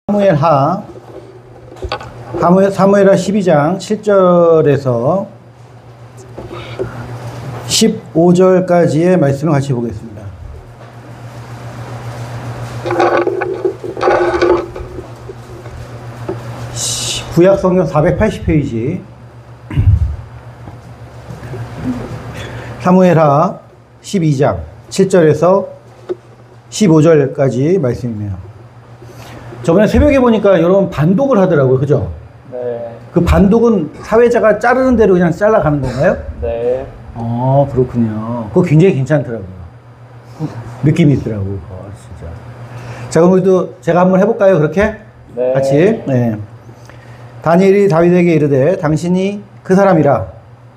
사무엘하 12장 7절에서 15절까지의 말씀을 같이 보겠습니다. 구약 성경 480페이지 사무엘하 12장 7절에서 15절까지 말씀이네요. 저번에 새벽에 보니까 여러분 반독을 하더라고요. 그죠? 네. 그 반독은 사회자가 자르는 대로 그냥 잘라가는 건가요? 네. 그렇군요. 그거 굉장히 괜찮더라고요. 느낌이 있더라고요. 진짜. 자, 그럼 우리도 제가 한번 해볼까요? 그렇게? 네. 같이. 네. 다니엘이 다윗에게 이르되 당신이 그 사람이라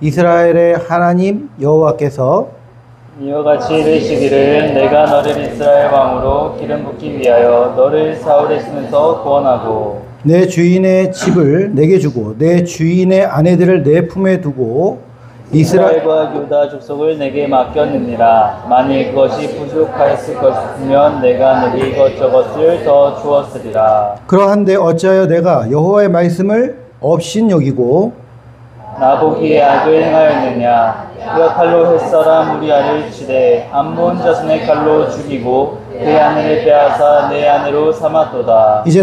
이스라엘의 하나님 여호와께서 이와 같이 이르시기를 내가 너를 이스라엘 왕으로 기름 붓기 위하여 너를 사울의 손에서 구원하고 내 주인의 집을 내게 주고 내 주인의 아내들을 내 품에 두고 이스라엘과 유다 족속을 내게 맡겼느니라. 만일 그것이 부족하였을 것이면 내가 내게 이것저것을 더 주었으리라. 그러한데 어찌하여 내가 여호와의 말씀을 업신여기고 나보기에 악을 행하였느냐. 그가 칼로 햇사람 우리아를 치되 암몬 자손의 칼로 죽이고 그의 아내를 빼앗아 내 아내로 삼았도다. 이제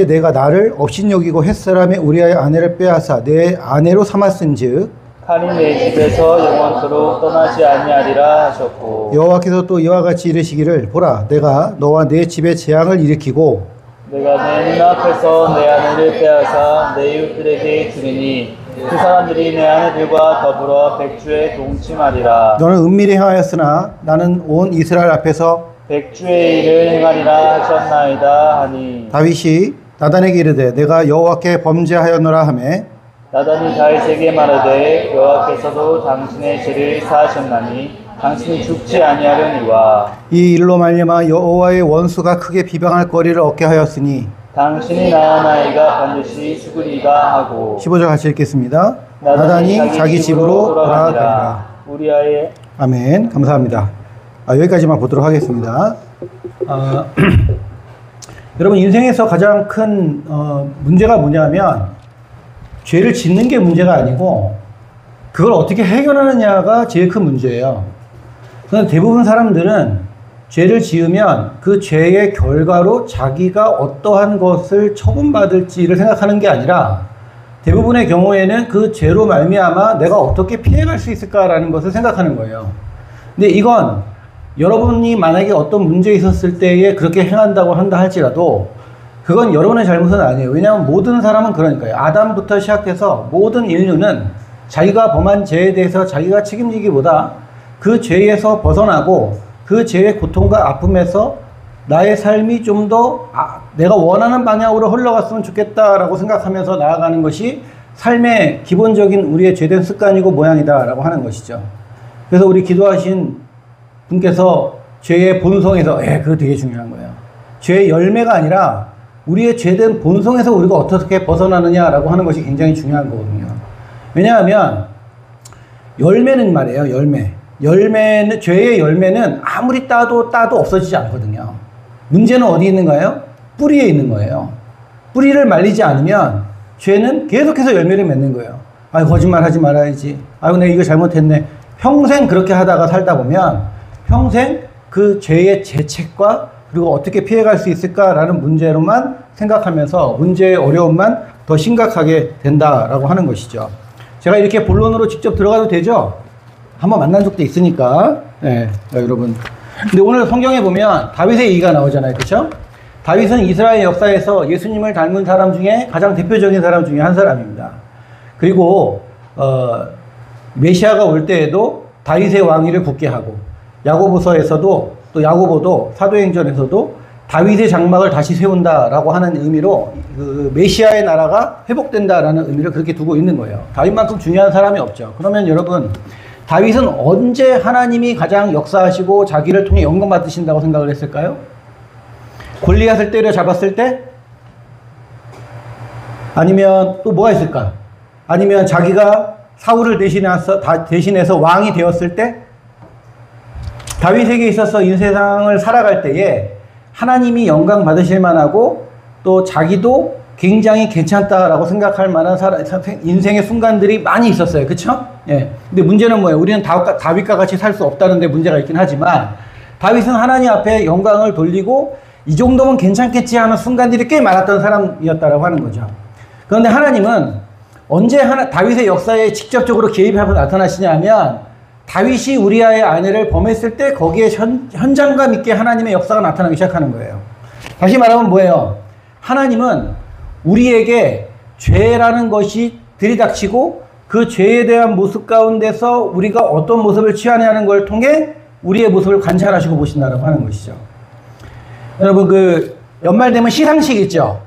내가 나를 업신여기고 햇사람의 우리아의 아내를 빼앗아 내 아내로 삼았은즉 칼이 내 집에서 영원토록 떠나지 아니하리라 하셨고 여호와께서 또 이와 같이 이르시기를 보라 내가 너와 내 집에 재앙을 일으키고 내가 내 눈앞에서 내 아내를 빼앗아 내 이웃들에게 주리니 그 사람들이 내 아내들과 더불어 백주에 동침하리라. 너는 은밀히 행하였으나 나는 온 이스라엘 앞에서 백주의 일을 행하리라 하셨나이다 하니 다윗이 나단에게 이르되 내가 여호와께 범죄하였노라 하매 나단이 다윗에게 말하되 여호와께서도 당신의 죄를 사하셨나니 당신이 죽지 아니하려니와 이 일로 말미암아 여호와의 원수가 크게 비방할 거리를 얻게 하였으니 당신이 낳은 아이가 반드시 죽으리라 하고 15절 같이 읽겠습니다. 나단이 자기 집으로 돌아가니라. 우리아의 아멘. 감사합니다. 여기까지만 보도록 하겠습니다. 여러분 인생에서 가장 큰 문제가 뭐냐면 죄를 짓는 게 문제가 아니고 그걸 어떻게 해결하느냐가 제일 큰 문제예요. 그런데 대부분 사람들은 죄를 지으면 그 죄의 결과로 자기가 어떠한 것을 처분받을지를 생각하는 게 아니라 대부분의 경우에는 그 죄로 말미암아 내가 어떻게 피해갈 수 있을까라는 것을 생각하는 거예요. 근데 이건 여러분이 만약에 어떤 문제 있었을 때에 그렇게 행한다고 한다 할지라도 그건 여러분의 잘못은 아니에요. 왜냐하면 모든 사람은 그러니까요. 아담부터 시작해서 모든 인류는 자기가 범한 죄에 대해서 자기가 책임지기보다 그 죄에서 벗어나고 그 죄의 고통과 아픔에서 나의 삶이 좀 더 내가 원하는 방향으로 흘러갔으면 좋겠다라고 생각하면서 나아가는 것이 삶의 기본적인 우리의 죄된 습관이고 모양이다라고 하는 것이죠. 그래서 우리 기도하신 분께서 죄의 본성에서 그거 되게 중요한 거예요. 죄의 열매가 아니라 우리의 죄된 본성에서 우리가 어떻게 벗어나느냐라고 하는 것이 굉장히 중요한 거거든요. 왜냐하면 열매는 말이에요. 열매는 죄의 열매는 아무리 따도 없어지지 않거든요. 문제는 어디 있는가요? 뿌리에 있는 거예요. 뿌리를 말리지 않으면 죄는 계속해서 열매를 맺는 거예요. 거짓말 하지 말아야지. 내가 이거 잘못했네. 평생 그렇게 하다가 살다 보면 평생 그 죄의 죄책과 그리고 어떻게 피해갈 수 있을까라는 문제로만 생각하면서 문제의 어려움만 더 심각하게 된다라고 하는 것이죠. 제가 이렇게 본론으로 직접 들어가도 되죠? 한번 만난 적도 있으니까. 네, 여러분. 근데 오늘 성경에 보면 다윗의 얘기가 나오잖아요. 그렇죠? 다윗은 이스라엘 역사에서 예수님을 닮은 사람 중에 가장 대표적인 사람 중에 한 사람입니다. 그리고 메시아가 올 때에도 다윗의 왕위를 굳게 하고 야고보서에서도 또 야고보도 사도행전에서도 다윗의 장막을 다시 세운다라고 하는 의미로 그 메시아의 나라가 회복된다라는 의미를 그렇게 두고 있는 거예요. 다윗만큼 중요한 사람이 없죠. 그러면 여러분 다윗은 언제 하나님이 가장 역사하시고 자기를 통해 영광 받으신다고 생각을 했을까요? 골리앗을 때려잡았을 때? 아니면 또 뭐가 있을까? 아니면 자기가 사울을 대신해서 왕이 되었을 때? 다윗에게 있어서 이 세상을 살아갈 때에 하나님이 영광 받으실 만하고 또 자기도 굉장히 괜찮다라고 생각할 만한 인생의 순간들이 많이 있었어요. 그쵸? 예. 근데 문제는 뭐예요? 우리는 다윗과 같이 살 수 없다는 데 문제가 있긴 하지만 다윗은 하나님 앞에 영광을 돌리고 이 정도면 괜찮겠지 하는 순간들이 꽤 많았던 사람이었다라고 하는 거죠. 그런데 하나님은 언제 다윗의 역사에 직접적으로 개입하고 나타나시냐 하면 다윗이 우리아의 아내를 범했을 때 거기에 현장감 있게 하나님의 역사가 나타나기 시작하는 거예요. 다시 말하면 뭐예요? 하나님은 우리에게 죄라는 것이 들이닥치고 그 죄에 대한 모습 가운데서 우리가 어떤 모습을 취하냐는 걸 통해 우리의 모습을 관찰하시고 보신다고 하는 것이죠. 여러분 그 연말 되면 시상식 있죠?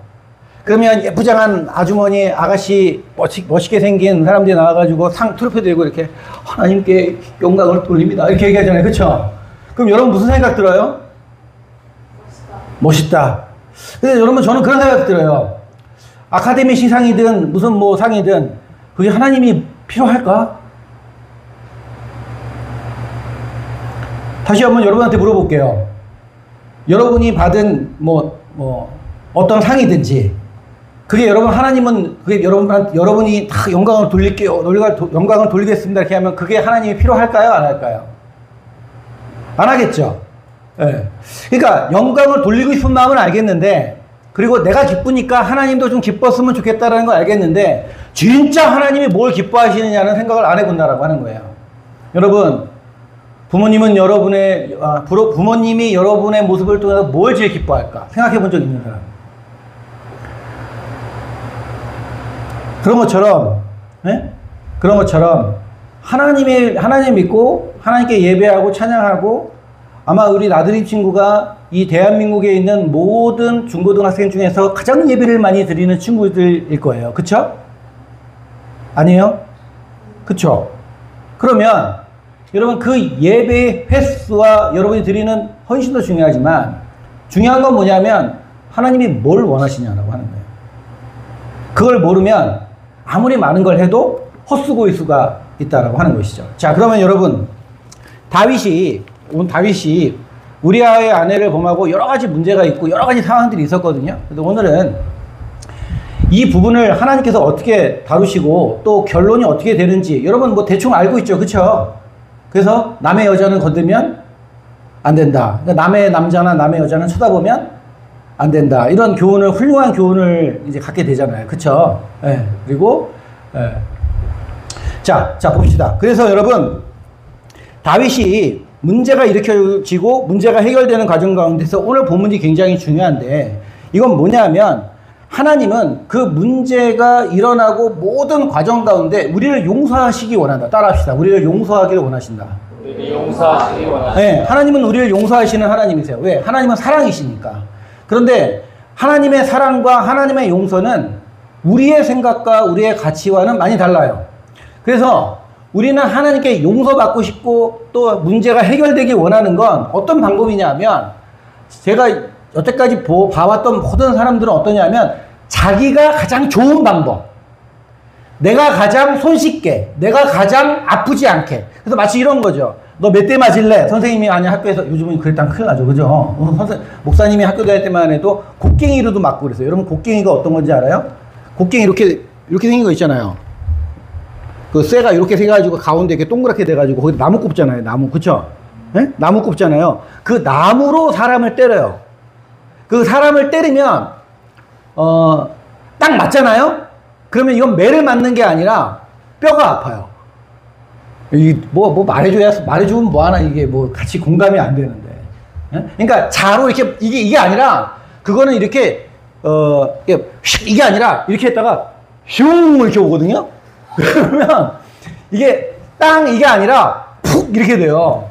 그러면 예쁘장한 아주머니, 아가씨, 멋있게 생긴 사람들이 나와가지고 트로피 들고 이렇게 하나님께 영광을 돌립니다. 이렇게 얘기하잖아요. 그쵸? 그럼 여러분 무슨 생각 들어요? 멋있다. 근데 여러분 저는 그런 생각 들어요. 아카데미 시상이든 무슨 뭐 상이든 그게 하나님이 필요할까? 다시 한번 여러분한테 물어볼게요. 여러분이 받은 어떤 상이든지 그게 여러분이 다 영광을 돌릴게요. 영광을 돌리겠습니다. 이렇게 하면 그게 하나님이 필요할까요? 안 할까요? 안 하겠죠. 예. 그러니까 영광을 돌리고 싶은 마음은 알겠는데 그리고 내가 기쁘니까 하나님도 좀 기뻤으면 좋겠다라는 걸 알겠는데 진짜 하나님이 뭘 기뻐하시느냐는 생각을 안 해본다라고 하는 거예요. 여러분 부모님이 여러분의 모습을 통해서 뭘 제일 기뻐할까? 생각해 본 적 있는 사람? 그런 것처럼 하나님 믿고 하나님께 예배하고 찬양하고 아마 우리 나들이 친구가 이 대한민국에 있는 모든 중고등학생 중에서 가장 예배를 많이 드리는 친구들일 거예요. 그쵸? 아니에요? 그쵸? 그러면 여러분 그 예배의 횟수와 여러분이 드리는 헌신도 중요하지만 중요한 건 뭐냐면 하나님이 뭘 원하시냐라고 하는 거예요. 그걸 모르면 아무리 많은 걸 해도 헛수고일 수가 있다라고 하는 것이죠. 자, 그러면 여러분 다윗이 우리아의 아내를 범하고 여러 가지 문제가 있고 여러 가지 상황들이 있었거든요. 그래서 오늘은 이 부분을 하나님께서 어떻게 다루시고 또 결론이 어떻게 되는지 여러분 뭐 대충 알고 있죠. 그쵸? 그래서 남의 여자는 건들면 안 된다. 그러니까 남의 남자나 남의 여자는 쳐다보면 안 된다. 이런 훌륭한 교훈을 이제 갖게 되잖아요. 그쵸? 예. 그리고, 예. 자, 봅시다. 그래서 여러분, 다윗이 문제가 일으켜지고 문제가 해결되는 과정 가운데서 오늘 본문이 굉장히 중요한데 이건 뭐냐면 하나님은 그 문제가 일어나고 모든 과정 가운데 우리를 용서하시기 원한다. 따라합시다. 우리를 용서하기를 원하신다. 우리를 용서하시기 원하신다. 네, 하나님은 우리를 용서하시는 하나님이세요. 왜? 하나님은 사랑이시니까. 그런데 하나님의 사랑과 하나님의 용서는 우리의 생각과 우리의 가치와는 많이 달라요. 그래서 우리는 하나님께 용서받고 싶고 또 문제가 해결되기 원하는 건 어떤 방법이냐면 제가 여태까지 봐왔던 모든 사람들은 어떠냐면 자기가 가장 좋은 방법, 내가 가장 손쉽게, 내가 가장 아프지 않게. 그래서 마치 이런 거죠. 너 몇 대 맞을래? 선생님이 아니 학교에서 요즘은 그랬다면 큰일 나죠. 그죠? 목사님이 학교 다닐 때만 해도 곡괭이로도 맞고 그랬어요. 여러분 곡괭이가 어떤 건지 알아요? 곡괭이 이렇게 생긴 거 있잖아요. 그 쇠가 이렇게 생겨가지고 가운데 이렇게 동그랗게 돼가지고 거기 나무 꼽잖아요. 나무. 그쵸? 네? 나무 꼽잖아요. 그 나무로 사람을 때려요. 그 사람을 때리면 딱 맞잖아요? 그러면 이건 매를 맞는 게 아니라 뼈가 아파요. 말해주면 뭐하나 이게 뭐 같이 공감이 안 되는데. 예? 그러니까 자로 이렇게 이게 아니라 그거는 이렇게 이게 아니라 이렇게 했다가 슝 이렇게 오거든요. 그러면 이게 이게 아니라 푹 이렇게 돼요.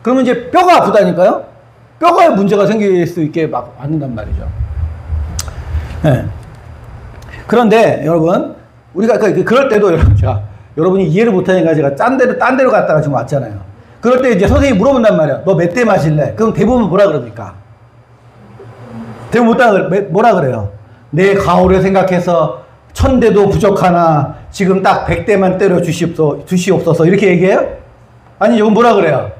그러면 이제 뼈가 아프다니까요. 뼈가에 문제가 생길 수 있게 막 맞는단 말이죠. 네. 그런데 여러분 우리가 그럴 때도 여러분이 이해를 못하니까 제가 딴 데로 갔다가 지금 왔잖아요. 그럴 때 이제 선생님이 물어본단 말이야. 너 몇 대 맞을래? 그럼 대부분 뭐라 그럽니까? 대부분 뭐라 그래요? 내 가오를 생각해서 1000대도 부족하나 지금 딱 100대만 때려 주시옵소서 이렇게 얘기해요? 아니 이건 뭐라 그래요?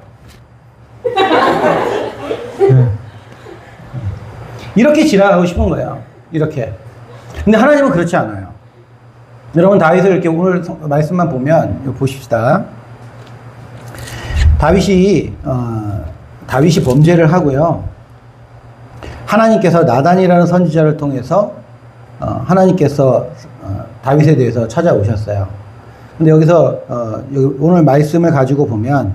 이렇게 지나가고 싶은 거예요. 이렇게. 근데 하나님은 그렇지 않아요. 여러분 다윗을 이렇게 오늘 말씀만 보면 이거 보십시다. 다윗이 범죄를 하고요. 하나님께서 나단이라는 선지자를 통해서 하나님께서 다윗에 대해서 찾아오셨어요. 근데 여기서 오늘 말씀을 가지고 보면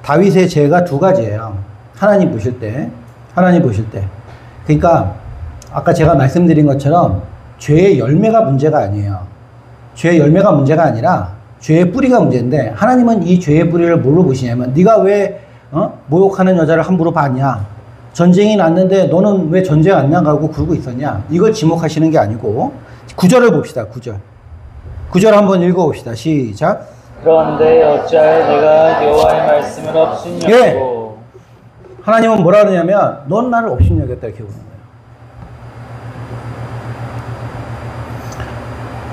다윗의 죄가 두 가지예요. 하나님 보실 때. 그러니까 아까 제가 말씀드린 것처럼 죄의 열매가 문제가 아니에요. 죄의 열매가 문제가 아니라 죄의 뿌리가 문제인데 하나님은 이 죄의 뿌리를 뭘로 보시냐면 네가 왜 모욕하는 여자를 함부로 봤냐? 전쟁이 났는데 너는 왜 전쟁 안 나가고 그러고 있었냐? 이걸 지목하시는 게 아니고 9절을 봅시다. 9절 한번 읽어봅시다. 시작. 그런데 어찌하여 내가 여호와의 말씀을 업신여기고 예. 하나님은 뭐라 그러냐면 넌 나를 업신여겼다 이렇게 보는 거예요.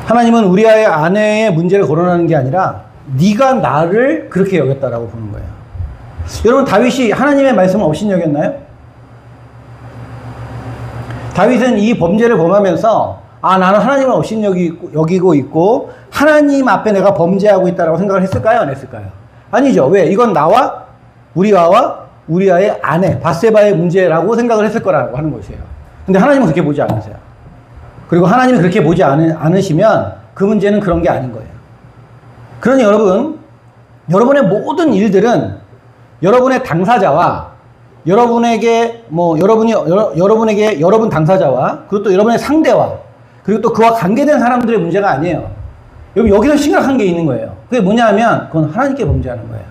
하나님은 우리의 아내의 문제를 거론하는 게 아니라 네가 나를 그렇게 여겼다라고 보는 거예요. 여러분 다윗이 하나님의 말씀을 업신여겼나요? 다윗은 이 범죄를 범하면서 나는 하나님을 업신여기고 있고 하나님 앞에 내가 범죄하고 있다라고 생각을 했을까요? 안 했을까요? 아니죠. 왜? 이건 나와 우리와의 아내 밧세바의 문제라고 생각을 했을 거라고 하는 것이에요. 근데 하나님은 그렇게 보지 않으세요. 그리고 하나님이 그렇게 보지 않으시면 그 문제는 그런 게 아닌 거예요. 그러니 여러분의 모든 일들은 여러분의 당사자와 여러분에게 여러분 당사자와 그리고 또 여러분의 상대와 그리고 또 그와 관계된 사람들의 문제가 아니에요. 여기서 심각한 게 있는 거예요. 그게 뭐냐 하면 그건 하나님께 범죄하는 거예요.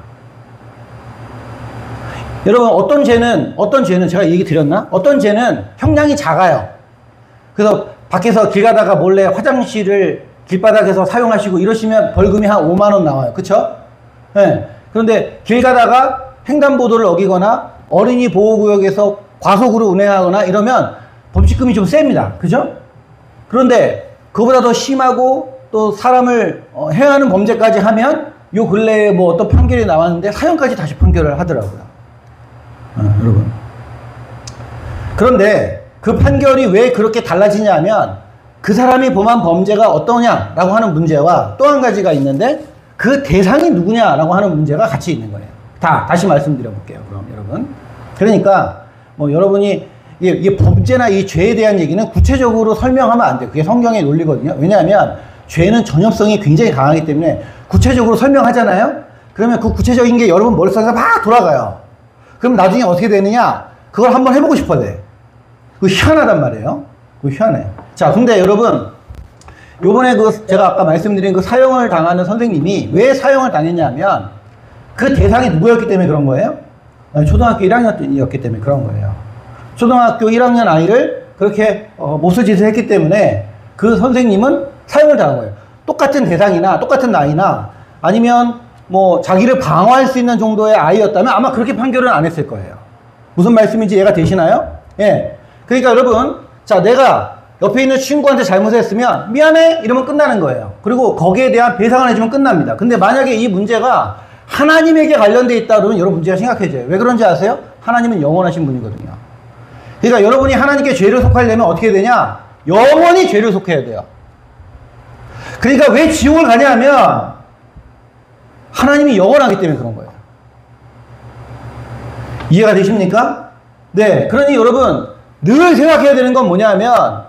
여러분 어떤 죄는 제가 얘기 드렸나? 어떤 죄는 형량이 작아요. 그래서 밖에서 길 가다가 몰래 화장실을 길바닥에서 사용하시고 이러시면 벌금이 한 5만 원 나와요. 그쵸? 네. 그런데 길 가다가 횡단보도를 어기거나 어린이 보호구역에서 과속으로 운행하거나 이러면 범칙금이 좀 셉니다. 그죠? 그런데 그보다 더 심하고 또 사람을 해하는 범죄까지 하면 요 근래에 뭐 어떤 판결이 나왔는데 사형까지 다시 판결을 하더라고요. 여러분. 그런데 그 판결이 왜 그렇게 달라지냐 하면 그 사람이 범한 범죄가 어떠냐라고 하는 문제와 또 한 가지가 있는데 그 대상이 누구냐라고 하는 문제가 같이 있는 거예요. 다시 말씀드려 볼게요. 그럼 여러분. 그러니까 뭐 여러분이 이게 범죄나 이 죄에 대한 얘기는 구체적으로 설명하면 안 돼요. 그게 성경의 논리거든요. 왜냐하면 죄는 전염성이 굉장히 강하기 때문에 구체적으로 설명하잖아요. 그러면 그 구체적인 게 여러분 머릿속에서 막 돌아가요. 그럼 나중에 어떻게 되느냐? 그걸 한번 해보고 싶어야 돼. 그거 희한하단 말이에요. 그거 희한해. 자, 근데 여러분, 요번에 제가 아까 말씀드린 그 사형을 당하는 선생님이 왜 사형을 당했냐면 그 대상이 누구였기 때문에 그런 거예요? 초등학교 1학년 때였기 때문에 그런 거예요. 초등학교 1학년 아이를 그렇게 모스짓을 했기 때문에 그 선생님은 사형을 당한 거예요. 똑같은 대상이나 똑같은 나이나 아니면 뭐 자기를 방어할 수 있는 정도의 아이였다면 아마 그렇게 판결은 안 했을 거예요. 무슨 말씀인지 이해가 되시나요? 예. 그러니까 여러분, 자, 내가 옆에 있는 친구한테 잘못했으면 미안해 이러면 끝나는 거예요. 그리고 거기에 대한 배상을 해주면 끝납니다. 근데 만약에 이 문제가 하나님에게 관련돼 있다 그러면 여러분 문제가 심각해져요. 왜 그런지 아세요? 하나님은 영원하신 분이거든요. 그러니까 여러분이 하나님께 죄를 속하려면 어떻게 되냐? 영원히 죄를 속해야 돼요. 그러니까 왜 지옥을 가냐 하면 하나님이 영원하기 때문에 그런 거예요. 이해가 되십니까? 네. 그러니 여러분 늘 생각해야 되는 건 뭐냐면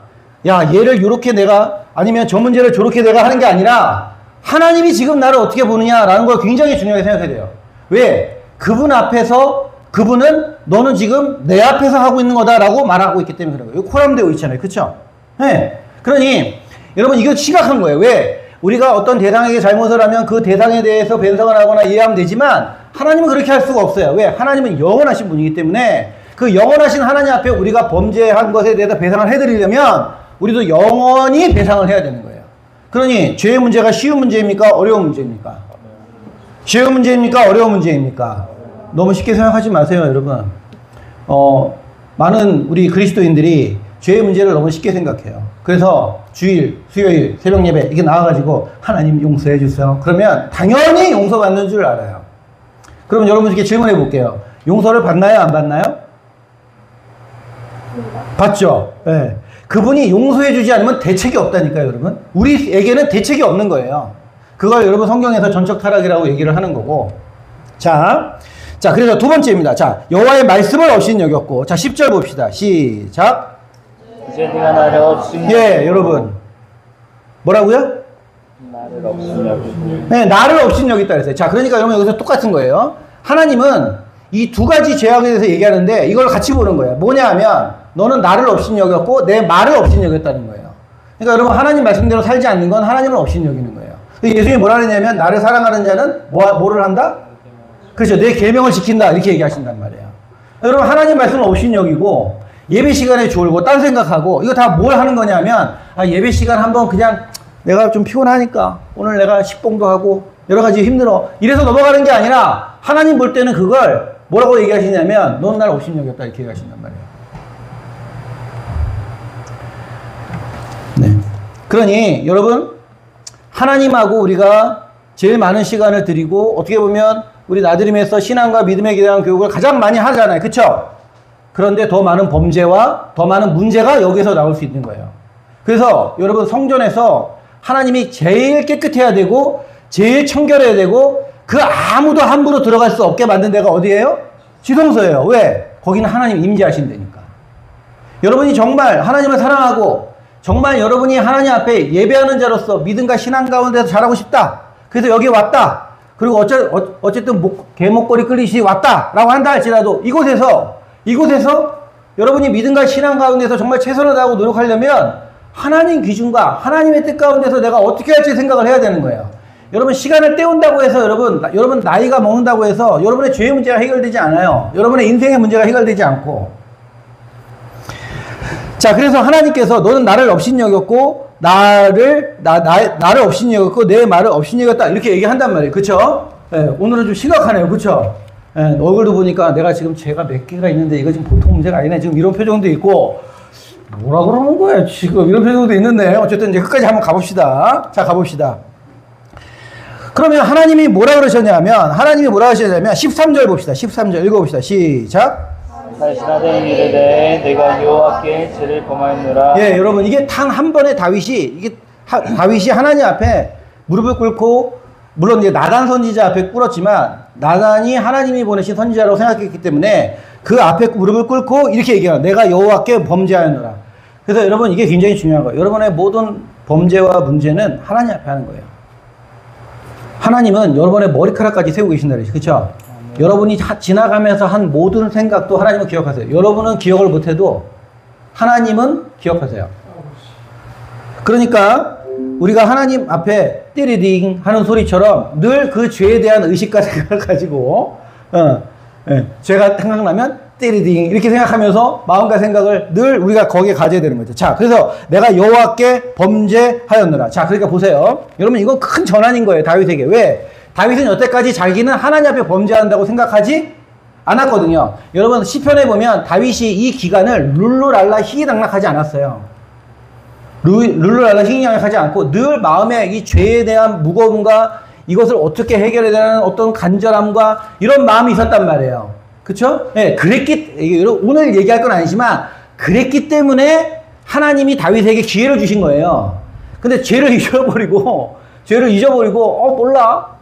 야, 얘를 요렇게 내가 아니면 저 문제를 저렇게 내가 하는 게 아니라 하나님이 지금 나를 어떻게 보느냐라는 걸 굉장히 중요하게 생각해야 돼요. 왜? 그분 앞에서 그분은 너는 지금 내 앞에서 하고 있는 거다라고 말하고 있기 때문에 그런 거예요. 이거 코람되어 있잖아요. 그쵸? 네. 그러니 여러분 이거 심각한 거예요. 왜? 우리가 어떤 대상에게 잘못을 하면 그 대상에 대해서 변성을 하거나 이해하면 되지만 하나님은 그렇게 할 수가 없어요. 왜? 하나님은 영원하신 분이기 때문에 그 영원하신 하나님 앞에 우리가 범죄한 것에 대해서 배상을 해드리려면 우리도 영원히 배상을 해야 되는 거예요. 그러니 죄의 문제가 쉬운 문제입니까? 어려운 문제입니까? 쉬운 문제입니까? 어려운 문제입니까? 너무 쉽게 생각하지 마세요, 여러분. 많은 우리 그리스도인들이 죄의 문제를 너무 쉽게 생각해요. 그래서 주일, 수요일, 새벽 예배 이렇게 나와가지고 하나님 용서해 주세요. 그러면 당연히 용서받는 줄 알아요. 그럼 여러분께 질문해 볼게요. 용서를 받나요? 안 받나요? 봤죠? 예. 그분이 용서해주지 않으면 대책이 없다니까요, 여러분. 우리에게는 대책이 없는 거예요. 그걸 여러분 성경에서 전적 타락이라고 얘기를 하는 거고. 자, 그래서 두 번째입니다. 자, 여호와의 말씀을 없인 여겼고. 자, 10절 봅시다. 시작. 이제 네가 나를 없인 예, 여러분. 뭐라고요? 나를 없인 여기고 네, 나를 없인 여겼다 그랬어요. 자, 그러니까 여러분 여기서 똑같은 거예요. 하나님은 이 두 가지 죄악에 대해서 얘기하는데 이걸 같이 보는 거예요. 뭐냐 하면 너는 나를 없인 여겼고 내 말을 없인 여겼다는 거예요. 그러니까 여러분 하나님 말씀대로 살지 않는 건 하나님을 없인 여기는 거예요. 예수님이 뭐라 그러냐면 나를 사랑하는 자는 뭐를 한다? 그렇죠. 내 계명을 지킨다 이렇게 얘기하신단 말이에요. 여러분 하나님 말씀을 없인 여기고 예배 시간에 졸고 딴 생각하고 이거 다 뭘 하는 거냐면 예배 시간 한번 그냥 내가 좀 피곤하니까 오늘 내가 식봉도 하고 여러 가지 힘들어 이래서 넘어가는 게 아니라 하나님 볼 때는 그걸 뭐라고 얘기하시냐면 넌 날 없인 여겼다 이렇게 얘기하신단 말이에요. 네. 그러니 여러분 하나님하고 우리가 제일 많은 시간을 드리고 어떻게 보면 우리 나드림에서 신앙과 믿음에 대한 교육을 가장 많이 하잖아요. 그쵸? 그런데 더 많은 범죄와 더 많은 문제가 여기서 나올 수 있는 거예요. 그래서 여러분 성전에서 하나님이 제일 깨끗해야 되고 제일 청결해야 되고 그 아무도 함부로 들어갈 수 없게 만든 데가 어디예요? 지성소예요. 왜? 거기는 하나님 임재하신다니까. 여러분이 정말 하나님을 사랑하고 정말 여러분이 하나님 앞에 예배하는 자로서 믿음과 신앙 가운데서 자라고 싶다. 그래서 여기 왔다. 그리고 어쨌든 개목걸이 끌리시 왔다라고 한다 할지라도 이곳에서 여러분이 믿음과 신앙 가운데서 정말 최선을 다하고 노력하려면 하나님 기준과 하나님의 뜻 가운데서 내가 어떻게 할지 생각을 해야 되는 거예요. 여러분 시간을 때운다고 해서 여러분 나이가 먹는다고 해서 여러분의 죄의 문제가 해결되지 않아요. 여러분의 인생의 문제가 해결되지 않고. 자, 그래서 하나님께서 너는 나를 없인 여겼고 나를 없인 여겼고 내 말을 없인 여겼다 이렇게 얘기한단 말이에요. 그쵸? 예, 오늘은 좀 심각하네요. 그쵸? 예, 얼굴도 보니까 내가 지금 죄가 몇 개가 있는데 이거 지금 보통 문제가 아니네. 지금 이런 표정도 있고 뭐라 그러는 거야 지금 이런 표정도 있는데 어쨌든 이제 끝까지 한번 가봅시다. 자, 가봅시다. 그러면 하나님이 뭐라 그러셨냐면 13절 봅시다. 13절 읽어봅시다. 시작. 다시 나대는 이르되 내가 여호와께 죄를 범하였노라. 예, 여러분 이게 단 한 번에 다윗이 하나님 앞에 무릎을 꿇고 물론 이제 나단 선지자 앞에 꿇었지만 나단이 하나님이 보내신 선지자라고 생각했기 때문에 그 앞에 무릎을 꿇고 이렇게 얘기해요. 내가 여호와께 범죄하였노라. 그래서 여러분 이게 굉장히 중요한 거예요. 여러분의 모든 범죄와 문제는 하나님 앞에 하는 거예요. 하나님은 여러분의 머리카락까지 세우고 계신다 그러죠. 그렇죠? 여러분이 지나가면서 한 모든 생각도 하나님은 기억하세요. 여러분은 기억을 못해도 하나님은 기억하세요. 그러니까 우리가 하나님 앞에 띠리딩 하는 소리처럼 늘 그 죄에 대한 의식과 생각을 가지고 죄가 생각나면 띠리딩 이렇게 생각하면서 마음과 생각을 늘 우리가 거기에 가져야 되는 거죠. 자, 그래서 내가 여호와께 범죄하였노라. 자, 그러니까 보세요. 여러분 이건 큰 전환인 거예요. 다윗에게. 왜? 다윗은 여태까지 자기는 하나님 앞에 범죄한다고 생각하지 않았거든요. 여러분 시편에 보면 다윗이 이 기간을 룰루랄라 희희낙락하지 않았어요. 룰루랄라 희희낙락하지 않고 늘 마음에 이 죄에 대한 무거움과 이것을 어떻게 해결해야 되는 어떤 간절함과 이런 마음이 있었단 말이에요. 그쵸? 예, 오늘 얘기할 건 아니지만 그랬기 때문에 하나님이 다윗에게 기회를 주신 거예요. 근데 죄를 잊어버리고 몰라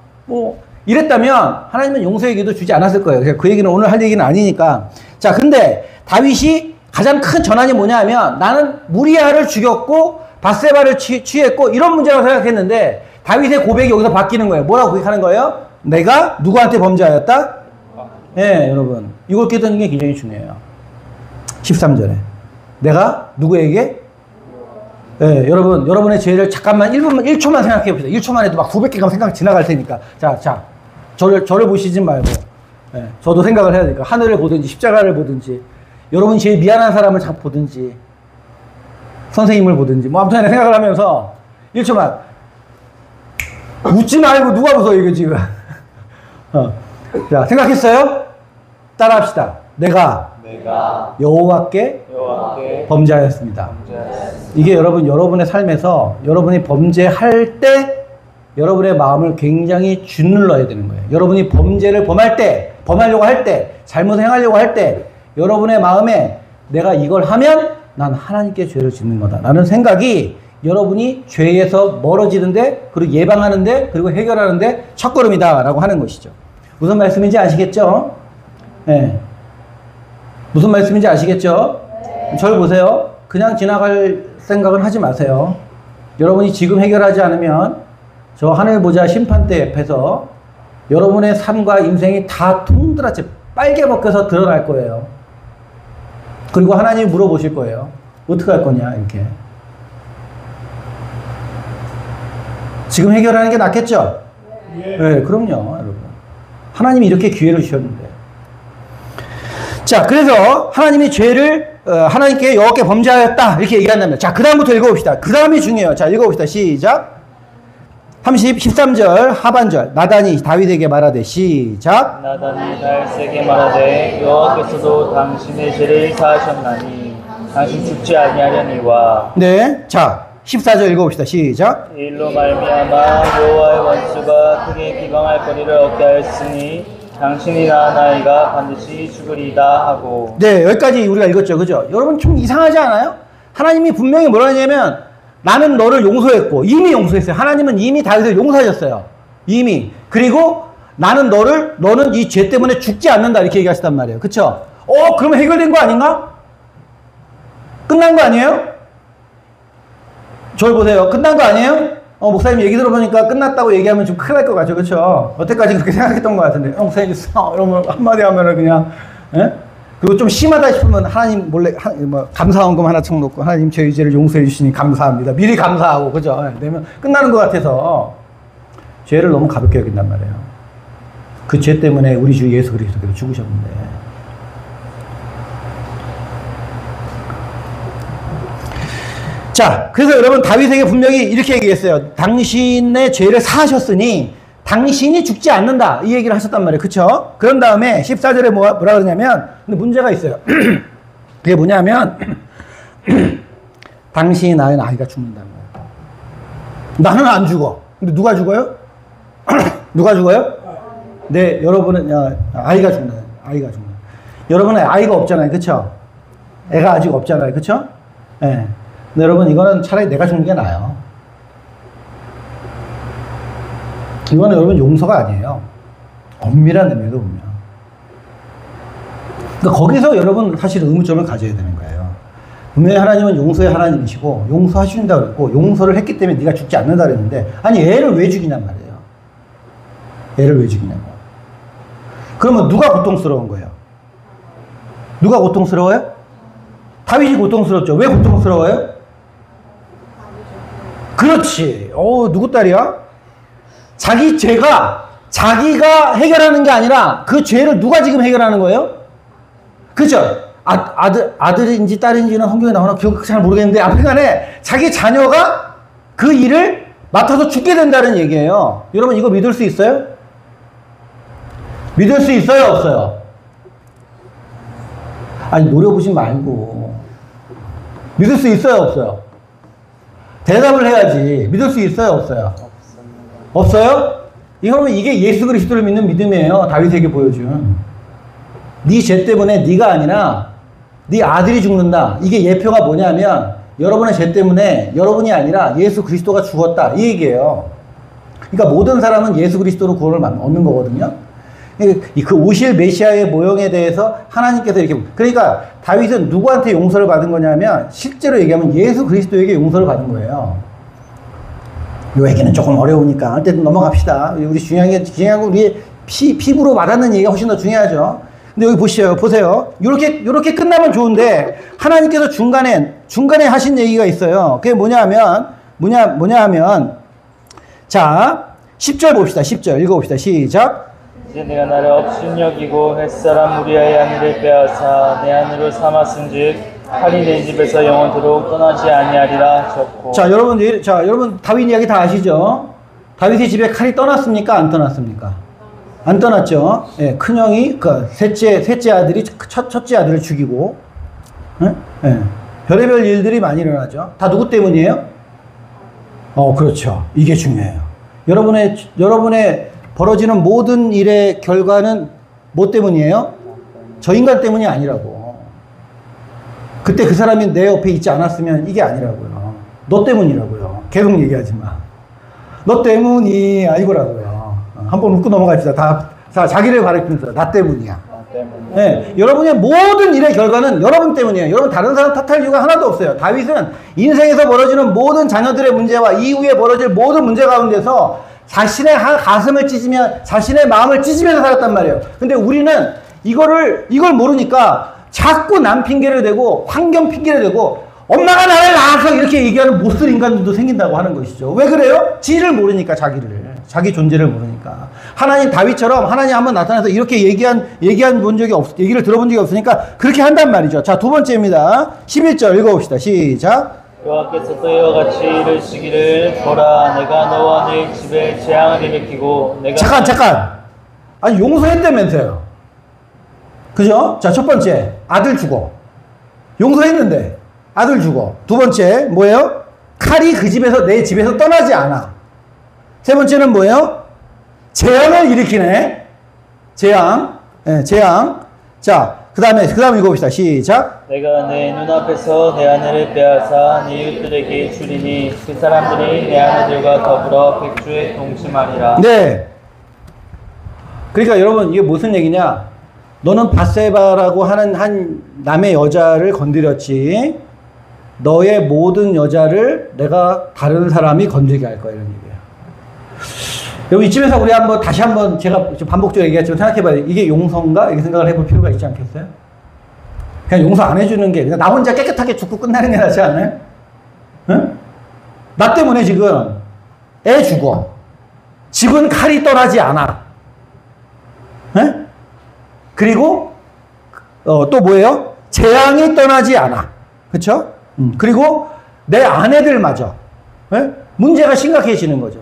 이랬다면 하나님은 용서의 기도 주지 않았을 거예요. 그 얘기는 오늘 할 얘기는 아니니까. 자, 근데 다윗이 가장 큰 전환이 뭐냐 하면 나는 무리아를 죽였고 밧세바를 취했고 이런 문제라고 생각했는데 다윗의 고백이 여기서 바뀌는 거예요. 뭐라고 고백하는 거예요? 내가 누구한테 범죄하였다? 예, 여러분 이걸 깨닫는 게 굉장히 중요해요. 13절에 내가 누구에게? 예, 여러분의 죄를 잠깐만 1초만 생각해 봅시다. 1초만 해도 막 900개가 생각 지나갈 테니까. 자, 저를 보시지 말고, 예, 저도 생각을 해야 되니까. 하늘을 보든지, 십자가를 보든지, 여러분이 제일 미안한 사람을 보든지, 선생님을 보든지, 아무튼 생각을 하면서 1초만. 웃지 말고 누가 웃어, 이거 지금. 자, 생각했어요? 따라합시다. 내가 여호와께 범죄하였습니다. 이게 여러분의 삶에서 여러분이 범죄할 때 여러분의 마음을 굉장히 짓눌러야 되는 거예요. 여러분이 범죄를 범하려고 할 때, 잘못을 행하려고 할 때 여러분의 마음에 내가 이걸 하면 난 하나님께 죄를 짓는 거다 라는 생각이 여러분이 죄에서 멀어지는데, 그리고 예방하는데, 그리고 해결하는데 첫걸음이다 라고 하는 것이죠. 무슨 말씀인지 아시겠죠? 네. 무슨 말씀인지 아시겠죠? 저를 보세요. 그냥 지나갈 생각은 하지 마세요. 여러분이 지금 해결하지 않으면 저 하늘 보자 심판대 옆에서 여러분의 삶과 인생이 다 통드라치 빨개 벗겨서 드러날 거예요. 그리고 하나님이 물어보실 거예요. 어떻게 할 거냐 이렇게. 지금 해결하는 게 낫겠죠? 네, 그럼요, 여러분. 하나님이 이렇게 기회를 주셨는데. 자, 그래서 하나님이 죄를 하나님께 여호와께 범죄하였다 이렇게 얘기한다면, 자, 그 다음부터 읽어봅시다. 그 다음이 중요해요. 자, 읽어봅시다. 시작. 13절 하반절. 나단이 다윗에게 말하되, 시작. 나단이 다윗에게 말하되 여호와께서도 당신의 죄를 사하셨나니 당신 죽지 아니하려니와. 네, 자 14절 읽어봅시다. 시작. 이 일로 말미암아 여호와의 원수가 크게 비방할 거리를 얻게 하였으니 당신이나 나이가 반드시 죽으리다 하고. 네, 여기까지 우리가 읽었죠, 그죠? 여러분 좀 이상하지 않아요? 하나님이 분명히 뭐라 하냐면, 나는 너를 용서했고, 이미 용서했어요. 하나님은 이미 다윗을 용서하셨어요. 이미. 그리고 너는 이 죄 때문에 죽지 않는다 이렇게 얘기하셨단 말이에요. 그쵸? 그러면 해결된 거 아닌가? 끝난 거 아니에요? 저를 보세요. 끝난 거 아니에요? 목사님 얘기 들어보니까 끝났다고 얘기하면 좀 큰일 날 것 같죠, 그쵸? 여태까지 그렇게 생각했던 것 같은데, 목사님 이러면 한마디 하면은 그냥, 예? 그리고 좀 심하다 싶으면 하나님 몰래 감사원금 하나 청놓고, 하나님 저희 죄를 용서해 주시니 감사합니다. 미리 감사하고, 그죠? 그러면 끝나는 것 같아서 죄를 너무 가볍게 여긴단 말이에요. 그 죄 때문에 우리 주 예수 그리스도께서 죽으셨는데. 자, 그래서 여러분 다윗에게 분명히 이렇게 얘기했어요. 당신의 죄를 사하셨으니 당신이 죽지 않는다 이 얘기를 하셨단 말이에요. 그쵸? 그런 다음에 14절에 뭐라 그러냐면, 근데 문제가 있어요. 그게 뭐냐면 당신이 낳은 아이가 죽는다는 거예요. 나는 안 죽어. 근데 누가 죽어요? 누가 죽어요? 네, 여러분은 아이가 죽는다. 아이가 죽는다. 여러분은 아이가 없잖아요. 그쵸? 애가 아직 없잖아요. 그쵸? 예. 네. 근데 여러분 이거는 차라리 내가 죽는 게 나아요. 이거는 여러분 용서가 아니에요. 엄밀한 의미로 보면. 그러니까 거기서 여러분 사실 의무점을 가져야 되는 거예요. 분명히 하나님은 용서의 하나님이시고 용서하신다고 그랬고 용서를 했기 때문에 네가 죽지 않는다 그랬는데, 아니 애를 왜 죽이냔 말이에요. 애를 왜 죽이냐고. 그러면 누가 고통스러운 거예요? 누가 고통스러워요? 다윗이 고통스럽죠. 왜 고통스러워요? 그렇지. 누구 딸이야? 자기 죄가 자기가 해결하는 게 아니라 그 죄를 누가 지금 해결하는 거예요? 그죠? 아들인지 딸인지는 성경에 나오나 기억 잘 모르겠는데, 아무튼간에 자기 자녀가 그 일을 맡아서 죽게 된다는 얘기예요. 여러분 이거 믿을 수 있어요? 믿을 수 있어요, 없어요? 아니 노려보지 말고 믿을 수 있어요, 없어요? 대답을 해야지. 믿을 수 있어요, 없어요? 없어요? 이게 예수 그리스도를 믿는 믿음이에요. 다윗에게 보여준. 네 죄 때문에 네가 아니라 네 아들이 죽는다. 이게 예표가 뭐냐면 여러분의 죄 때문에 여러분이 아니라 예수 그리스도가 죽었다 이 얘기예요. 그러니까 모든 사람은 예수 그리스도로 구원을 얻는 거거든요. 그 오실 메시아의 모형에 대해서 하나님께서 이렇게, 그러니까 다윗은 누구한테 용서를 받은 거냐면 실제로 얘기하면 예수 그리스도에게 용서를 받은 거예요. 이 얘기는 조금 어려우니까 어쨌든 넘어갑시다. 우리 중요한 건 우리 피부로 와닿는 얘기가 훨씬 더 중요하죠. 근데 여기 보세요. 요렇게 끝나면 좋은데 하나님께서 중간에 하신 얘기가 있어요. 그게 뭐냐 하면 자 10절 봅시다. 10절 읽어봅시다. 시작. 이제 내가 나를 업신여기고 햇사람 우리아의 하늘을 빼앗아 내 하늘로 삼았은즉 칼이 내 집에서 영원토록 떠나지 아니하리라 하셨고. 자, 여러분 다윗 이야기 다 아시죠? 다윗의 집에 칼이 떠났습니까? 안 떠났습니까? 안 떠났죠. 예, 큰형이 셋째 아들이 첫째 아들을 죽이고, 예, 별의별 일들이 많이 일어나죠. 다 누구 때문이에요? 그렇죠. 이게 중요해요. 여러분의 벌어지는 모든 일의 결과는 뭐 때문이에요? 저 인간 때문이 아니라고. 그때 그 사람이 내 옆에 있지 않았으면 이게 아니라고요. 너 때문이라고요. 계속 얘기하지 마. 너 때문이 아니고라고요. 한번 웃고 넘어갑시다. 다 자기를 가리키면서 나 때문이야. 네, 여러분의 모든 일의 결과는 여러분 때문이에요. 여러분 다른 사람 탓할 이유가 하나도 없어요. 다윗은 인생에서 벌어지는 모든 자녀들의 문제와 이후에 벌어질 모든 문제 가운데서 자신의 가슴을 찢으며 자신의 마음을 찢으면서 살았단 말이에요. 근데 우리는 이걸 모르니까 자꾸 남 핑계를 대고 환경 핑계를 대고 엄마가 나를 낳아서 이렇게 얘기하는 못쓸 인간들도 생긴다고 하는 것이죠. 왜 그래요? 지를 모르니까 자기 존재를 모르니까. 하나님 다윗처럼 하나님 한번 나타나서 이렇게 얘기한 본 적이 얘기를 들어본 적이 없으니까 그렇게 한단 말이죠. 자, 두 번째입니다. 11절 읽어봅시다. 시작. 여호와께서 또 이와 같이 이르시기를 보라 내가 너와 네 집에 재앙을 일으키고 내가 잠깐 아니 용서했다면서요. 그죠? 자, 첫 번째 아들 죽어. 용서했는데 아들 죽어. 두 번째 뭐예요? 칼이 그 집에서 내 집에서 떠나지 않아. 세 번째는 뭐예요? 재앙을 일으키네. 재앙. 자, 그 다음에 읽어봅시다. 시작. 내가 내 눈앞에서 내 아내를 빼앗아 네 이웃들에게 주리니 그 사람들이 내 아내들과 더불어 백주에 동침하리라. 네. 그러니까 여러분 이게 무슨 얘기냐? 너는 밧세바라고 하는 한 남의 여자를 건드렸지. 너의 모든 여자를 내가 다른 사람이 건들게 할 거야. 이런 얘기예요. 여러분 이쯤에서 우리 다시 한번 제가 반복적으로 얘기했지만 생각해봐요. 이게 용서인가? 이렇게 생각을 해볼 필요가 있지 않겠어요? 그냥 용서 안 해주는 게 그냥 나 혼자 깨끗하게 죽고 끝나는 게 낫지 않나요? 응? 나 때문에 지금 애 죽어. 집은 칼이 떠나지 않아. 응? 그리고 또 뭐예요? 재앙이 떠나지 않아. 그렇죠? 그리고 내 아내들마저 문제가 심각해지는 거죠.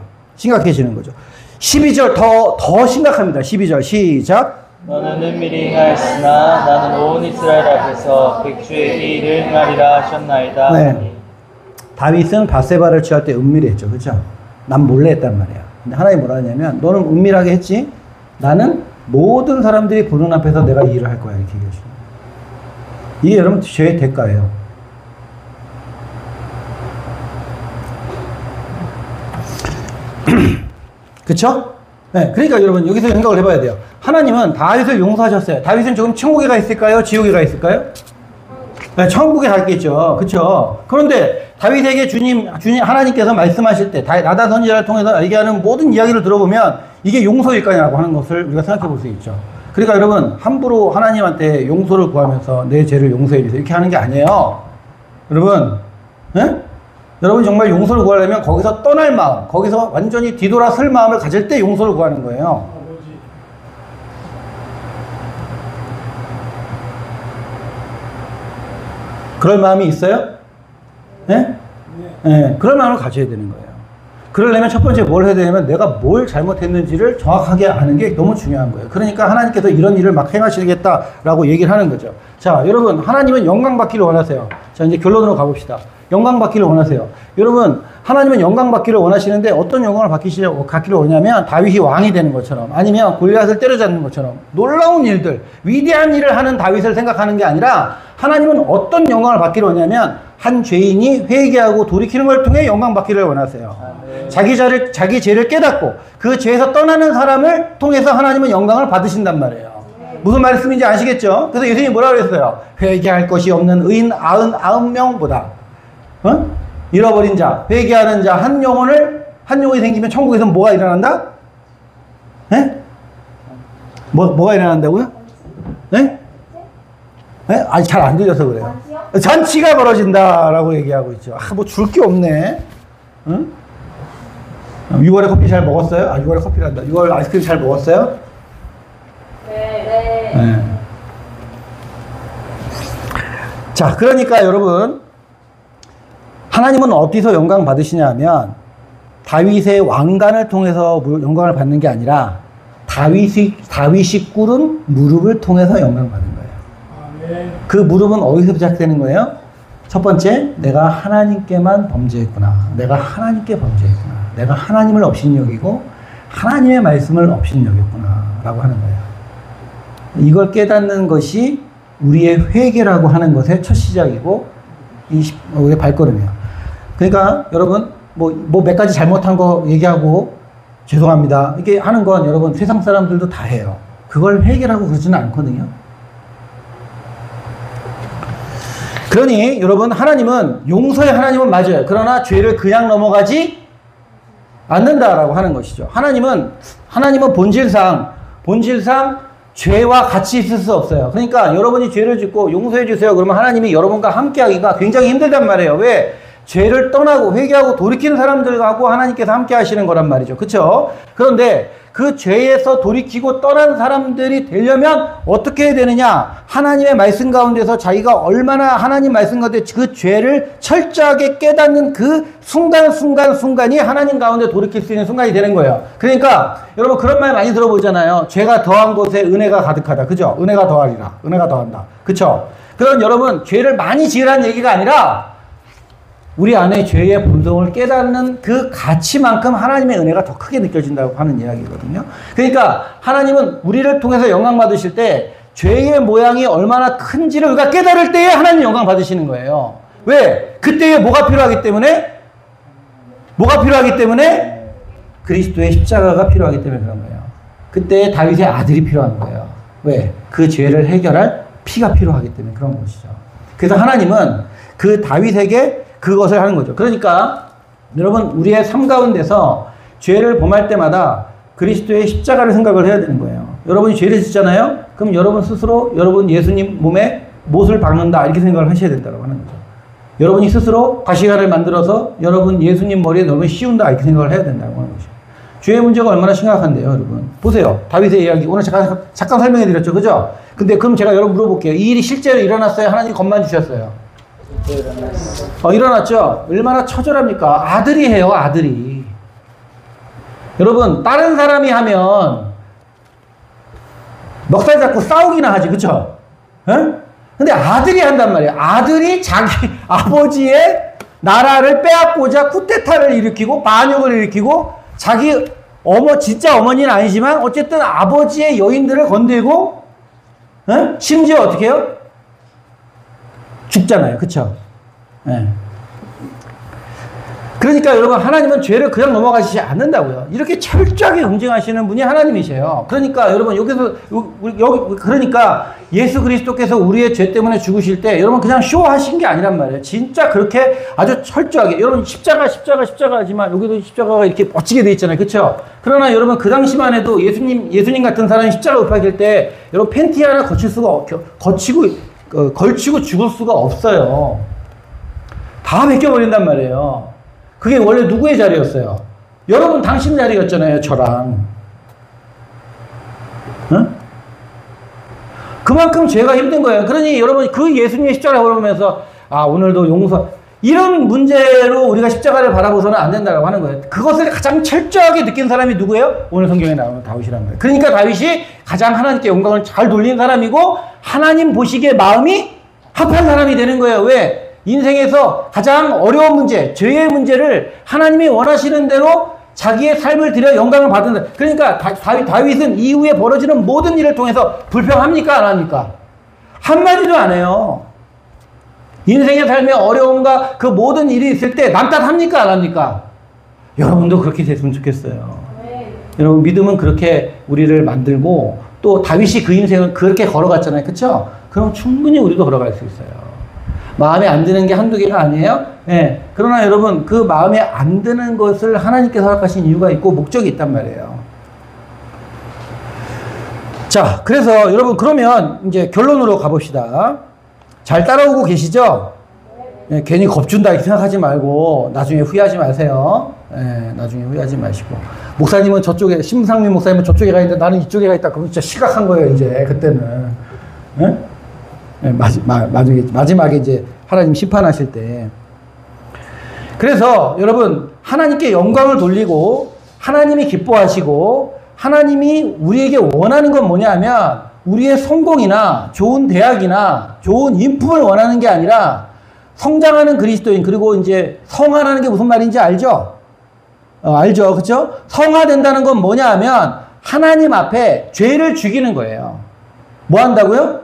12절 더 심각합니다. 12절 시작. 너는 은밀히 행하였으나 나는 온 이스라엘 앞에서 백주의 이 일을 행하리라 하셨나이다. 네. 다윗은 밧세바를 취할 때 은밀히 했죠. 그렇죠? 난 몰래 했단 말이야. 근데 하나님이 뭐라 하냐면 너는 은밀하게 했지. 나는 모든 사람들이 보는 앞에서 내가 이 일을 할 거야. 이렇게 얘기하시는 거예요. 이게 여러분 죄의 대가예요. 그쵸? 네, 그러니까 여러분 여기서 생각을 해봐야 돼요. 하나님은 다윗을 용서하셨어요. 다윗은 조금 천국에 가 있을까요? 지옥에 가 있을까요? 네, 천국에 가 있겠죠. 그쵸? 그런데 다윗에게 주님 하나님께서 말씀하실 때 나단 선지자를 통해서 얘기하는 모든 이야기를 들어보면 이게 용서일까냐고 하는 것을 우리가 생각해 볼 수 있죠. 그러니까 여러분 함부로 하나님한테 용서를 구하면서 내 죄를 용서해 주세요 이렇게 하는 게 아니에요. 여러분, 네? 여러분 정말 용서를 구하려면 거기서 떠날 마음, 거기서 완전히 뒤돌아설 마음을 가질 때 용서를 구하는 거예요. 그럴 마음이 있어요? 네? 네, 그럴 마음을 가져야 되는 거예요. 그러려면 첫 번째 뭘 해야 되냐면 내가 뭘 잘못했는지를 정확하게 아는 게 너무 중요한 거예요. 그러니까 하나님께서 이런 일을 막 행하시겠다라고 얘기를 하는 거죠. 자, 여러분 하나님은 영광 받기를 원하세요. 자, 이제 결론으로 가봅시다. 영광 받기를 원하세요. 여러분 하나님은 영광 받기를 원하시는데 어떤 영광을 받기를 원하냐면 다윗이 왕이 되는 것처럼 아니면 골리앗을 때려잡는 것처럼 놀라운 일들, 위대한 일을 하는 다윗을 생각하는 게 아니라 하나님은 어떤 영광을 받기를 원하냐면 한 죄인이 회개하고 돌이키는 걸 통해 영광 받기를 원하세요. 자기 죄를 깨닫고 그 죄에서 떠나는 사람을 통해서 하나님은 영광을 받으신단 말이에요. 무슨 말씀인지 아시겠죠? 그래서 예수님이 뭐라고 그랬어요? 회개할 것이 없는 의인 99명보다 잃어버린 자, 회개하는 자 한 영혼이 생기면 천국에서 뭐가 일어난다? 네? 뭐가 일어난다고요? 네? 네? 아니 잘 안 들려서 그래요. 잔치가 벌어진다라고 얘기하고 있죠. 뭐 줄 게 없네. 응? 6월에 커피 잘 먹었어요? 6월에 커피를 한다. 6월 아이스크림 잘 먹었어요? 네. 자, 그러니까 여러분 하나님은 어디서 영광 받으시냐 하면 다윗의 왕관을 통해서 영광을 받는 게 아니라 다윗이 꿇은 무릎을 통해서 영광을 받는 거예요. 그 무릎은 어디서 시작되는 거예요? 첫 번째, 내가 하나님께만 범죄했구나. 내가 하나님께 범죄했구나. 내가 하나님을 업신여기고 하나님의 말씀을 업신여겼구나 라고 하는 거예요. 이걸 깨닫는 것이 우리의 회개라고 하는 것의 첫 시작이고 우리의 발걸음이에요. 그러니까 여러분 뭐 몇 가지 잘못한 거 얘기하고 죄송합니다 이게 하는 건 여러분 세상 사람들도 다 해요. 그걸 회개라고 그러지는 않거든요. 그러니 여러분 하나님은 용서의 하나님은 맞아요. 그러나 죄를 그냥 넘어가지 않는다라고 하는 것이죠. 하나님은 본질상 죄와 같이 있을 수 없어요. 그러니까 여러분이 죄를 짓고 용서해 주세요. 그러면 하나님이 여러분과 함께 하기가 굉장히 힘들단 말이에요. 왜? 죄를 떠나고 회개하고 돌이키는 사람들하고 하나님께서 함께 하시는 거란 말이죠. 그렇죠? 그런데 그 죄에서 돌이키고 떠난 사람들이 되려면 어떻게 해야 되느냐? 하나님의 말씀 가운데서 자기가 얼마나 하나님 말씀 가운데 그 죄를 철저하게 깨닫는 그 순간이 하나님 가운데 돌이킬 수 있는 순간이 되는 거예요. 그러니까 여러분 그런 말 많이 들어보잖아요. 죄가 더한 곳에 은혜가 가득하다. 그죠? 은혜가 더하리라. 은혜가 더한다. 그쵸? 그런 여러분 죄를 많이 지으라는 얘기가 아니라 우리 안에 죄의 본성을 깨닫는 그 가치만큼 하나님의 은혜가 더 크게 느껴진다고 하는 이야기거든요. 그러니까 하나님은 우리를 통해서 영광 받으실 때 죄의 모양이 얼마나 큰지를 우리가 깨달을 때에 하나님 영광 받으시는 거예요. 왜? 그때에 뭐가 필요하기 때문에? 그리스도의 십자가가 필요하기 때문에 그런 거예요. 그때에 다윗의 아들이 필요한 거예요. 왜? 그 죄를 해결할 피가 필요하기 때문에 그런 것이죠. 그래서 하나님은 그 다윗에게 그것을 하는 거죠. 그러니까 여러분 우리의 삶 가운데서 죄를 범할 때마다 그리스도의 십자가를 생각을 해야 되는 거예요. 여러분이 죄를 짓잖아요. 그럼 여러분 스스로 여러분 예수님 몸에 못을 박는다 이렇게 생각을 하셔야 된다고 하는 거죠. 여러분이 스스로 가시관을 만들어서 여러분 예수님 머리에 너무 씌운다 이렇게 생각을 해야 된다고 하는 거죠. 죄의 문제가 얼마나 심각한데요, 여러분. 보세요. 다윗의 이야기 오늘 잠깐 설명해 드렸죠, 그죠? 근데 그럼 제가 여러분 물어볼게요. 이 일이 실제로 일어났어요? 하나님 겁만 주셨어요? 일어났죠? 얼마나 처절합니까? 아들이 해요, 아들이. 여러분, 다른 사람이 하면 멱살 잡고 싸우기나 하지, 그쵸? 응? 근데 아들이 한단 말이에요. 아들이 자기 아버지의 나라를 빼앗고자 쿠데타를 일으키고 반역을 일으키고 자기 진짜 어머니는 아니지만 어쨌든 아버지의 여인들을 건들고 응? 심지어 어떻게 해요? 죽잖아요. 그쵸? 네. 그러니까 여러분 하나님은 죄를 그냥 넘어가시지 않는다고요. 이렇게 철저하게 응징하시는 분이 하나님이세요. 그러니까 여러분 그러니까 예수 그리스도께서 우리의 죄 때문에 죽으실 때 여러분 그냥 쇼하신 게 아니란 말이에요. 진짜 그렇게 아주 철저하게 여러분 십자가 하지만 여기도 십자가가 이렇게 멋지게 돼 있잖아요. 그렇죠? 그러나 여러분 그 당시만 해도 예수님 같은 사람이 십자가 못 박힐 때 여러분 팬티 하나 걸치고 죽을 수가 없어요. 다 벗겨버린단 말이에요. 그게 원래 누구의 자리였어요? 여러분 당신 자리였잖아요. 저랑. 응? 그만큼 죄가 힘든 거예요. 그러니 여러분 그 예수님의 십자가를 보면서 오늘도 용서 이런 문제로 우리가 십자가를 바라보서는 안 된다고 하는 거예요. 그것을 가장 철저하게 느낀 사람이 누구예요? 오늘 성경에 나오는 다윗이라는 거예요. 그러니까 다윗이 가장 하나님께 영광을 잘 돌린 사람이고 하나님 보시기에 마음이 합한 사람이 되는 거예요. 왜? 인생에서 가장 어려운 문제, 죄의 문제를 하나님이 원하시는 대로 자기의 삶을 들여 영광을 받는다. 그러니까 다윗은 이후에 벌어지는 모든 일을 통해서 불평합니까? 안 합니까? 한마디도 안 해요. 인생의 삶의 어려움과 그 모든 일이 있을 때 남 탓합니까? 안 합니까? 여러분도 그렇게 됐으면 좋겠어요. 네. 여러분 믿음은 그렇게 우리를 만들고 또 다윗이 그 인생을 그렇게 걸어갔잖아요. 그렇죠? 그럼 충분히 우리도 걸어갈 수 있어요. 마음에 안 드는 게 한두 개가 아니에요. 네. 그러나 여러분 그 마음에 안 드는 것을 하나님께서 허락하신 이유가 있고 목적이 있단 말이에요. 자, 그래서 여러분 그러면 이제 결론으로 가봅시다. 잘 따라오고 계시죠? 네, 괜히 겁준다 이렇게 생각하지 말고 나중에 후회하지 마세요. 네, 나중에 후회하지 마시고 목사님은 저쪽에 심상민 목사님은 저쪽에 가 있는데 나는 이쪽에 가 있다. 그럼 진짜 시각한 거예요. 이제 그때는. 네? 네, 마지막에 이제 하나님 심판하실 때. 그래서 여러분 하나님께 영광을 돌리고 하나님이 기뻐하시고 하나님이 우리에게 원하는 건 뭐냐면 우리의 성공이나 좋은 대학이나 좋은 인품을 원하는 게 아니라 성장하는 그리스도인 그리고 이제 성화라는 게 무슨 말인지 알죠? 알죠? 그렇죠? 성화된다는 건 뭐냐 하면 하나님 앞에 죄를 죽이는 거예요. 뭐 한다고요?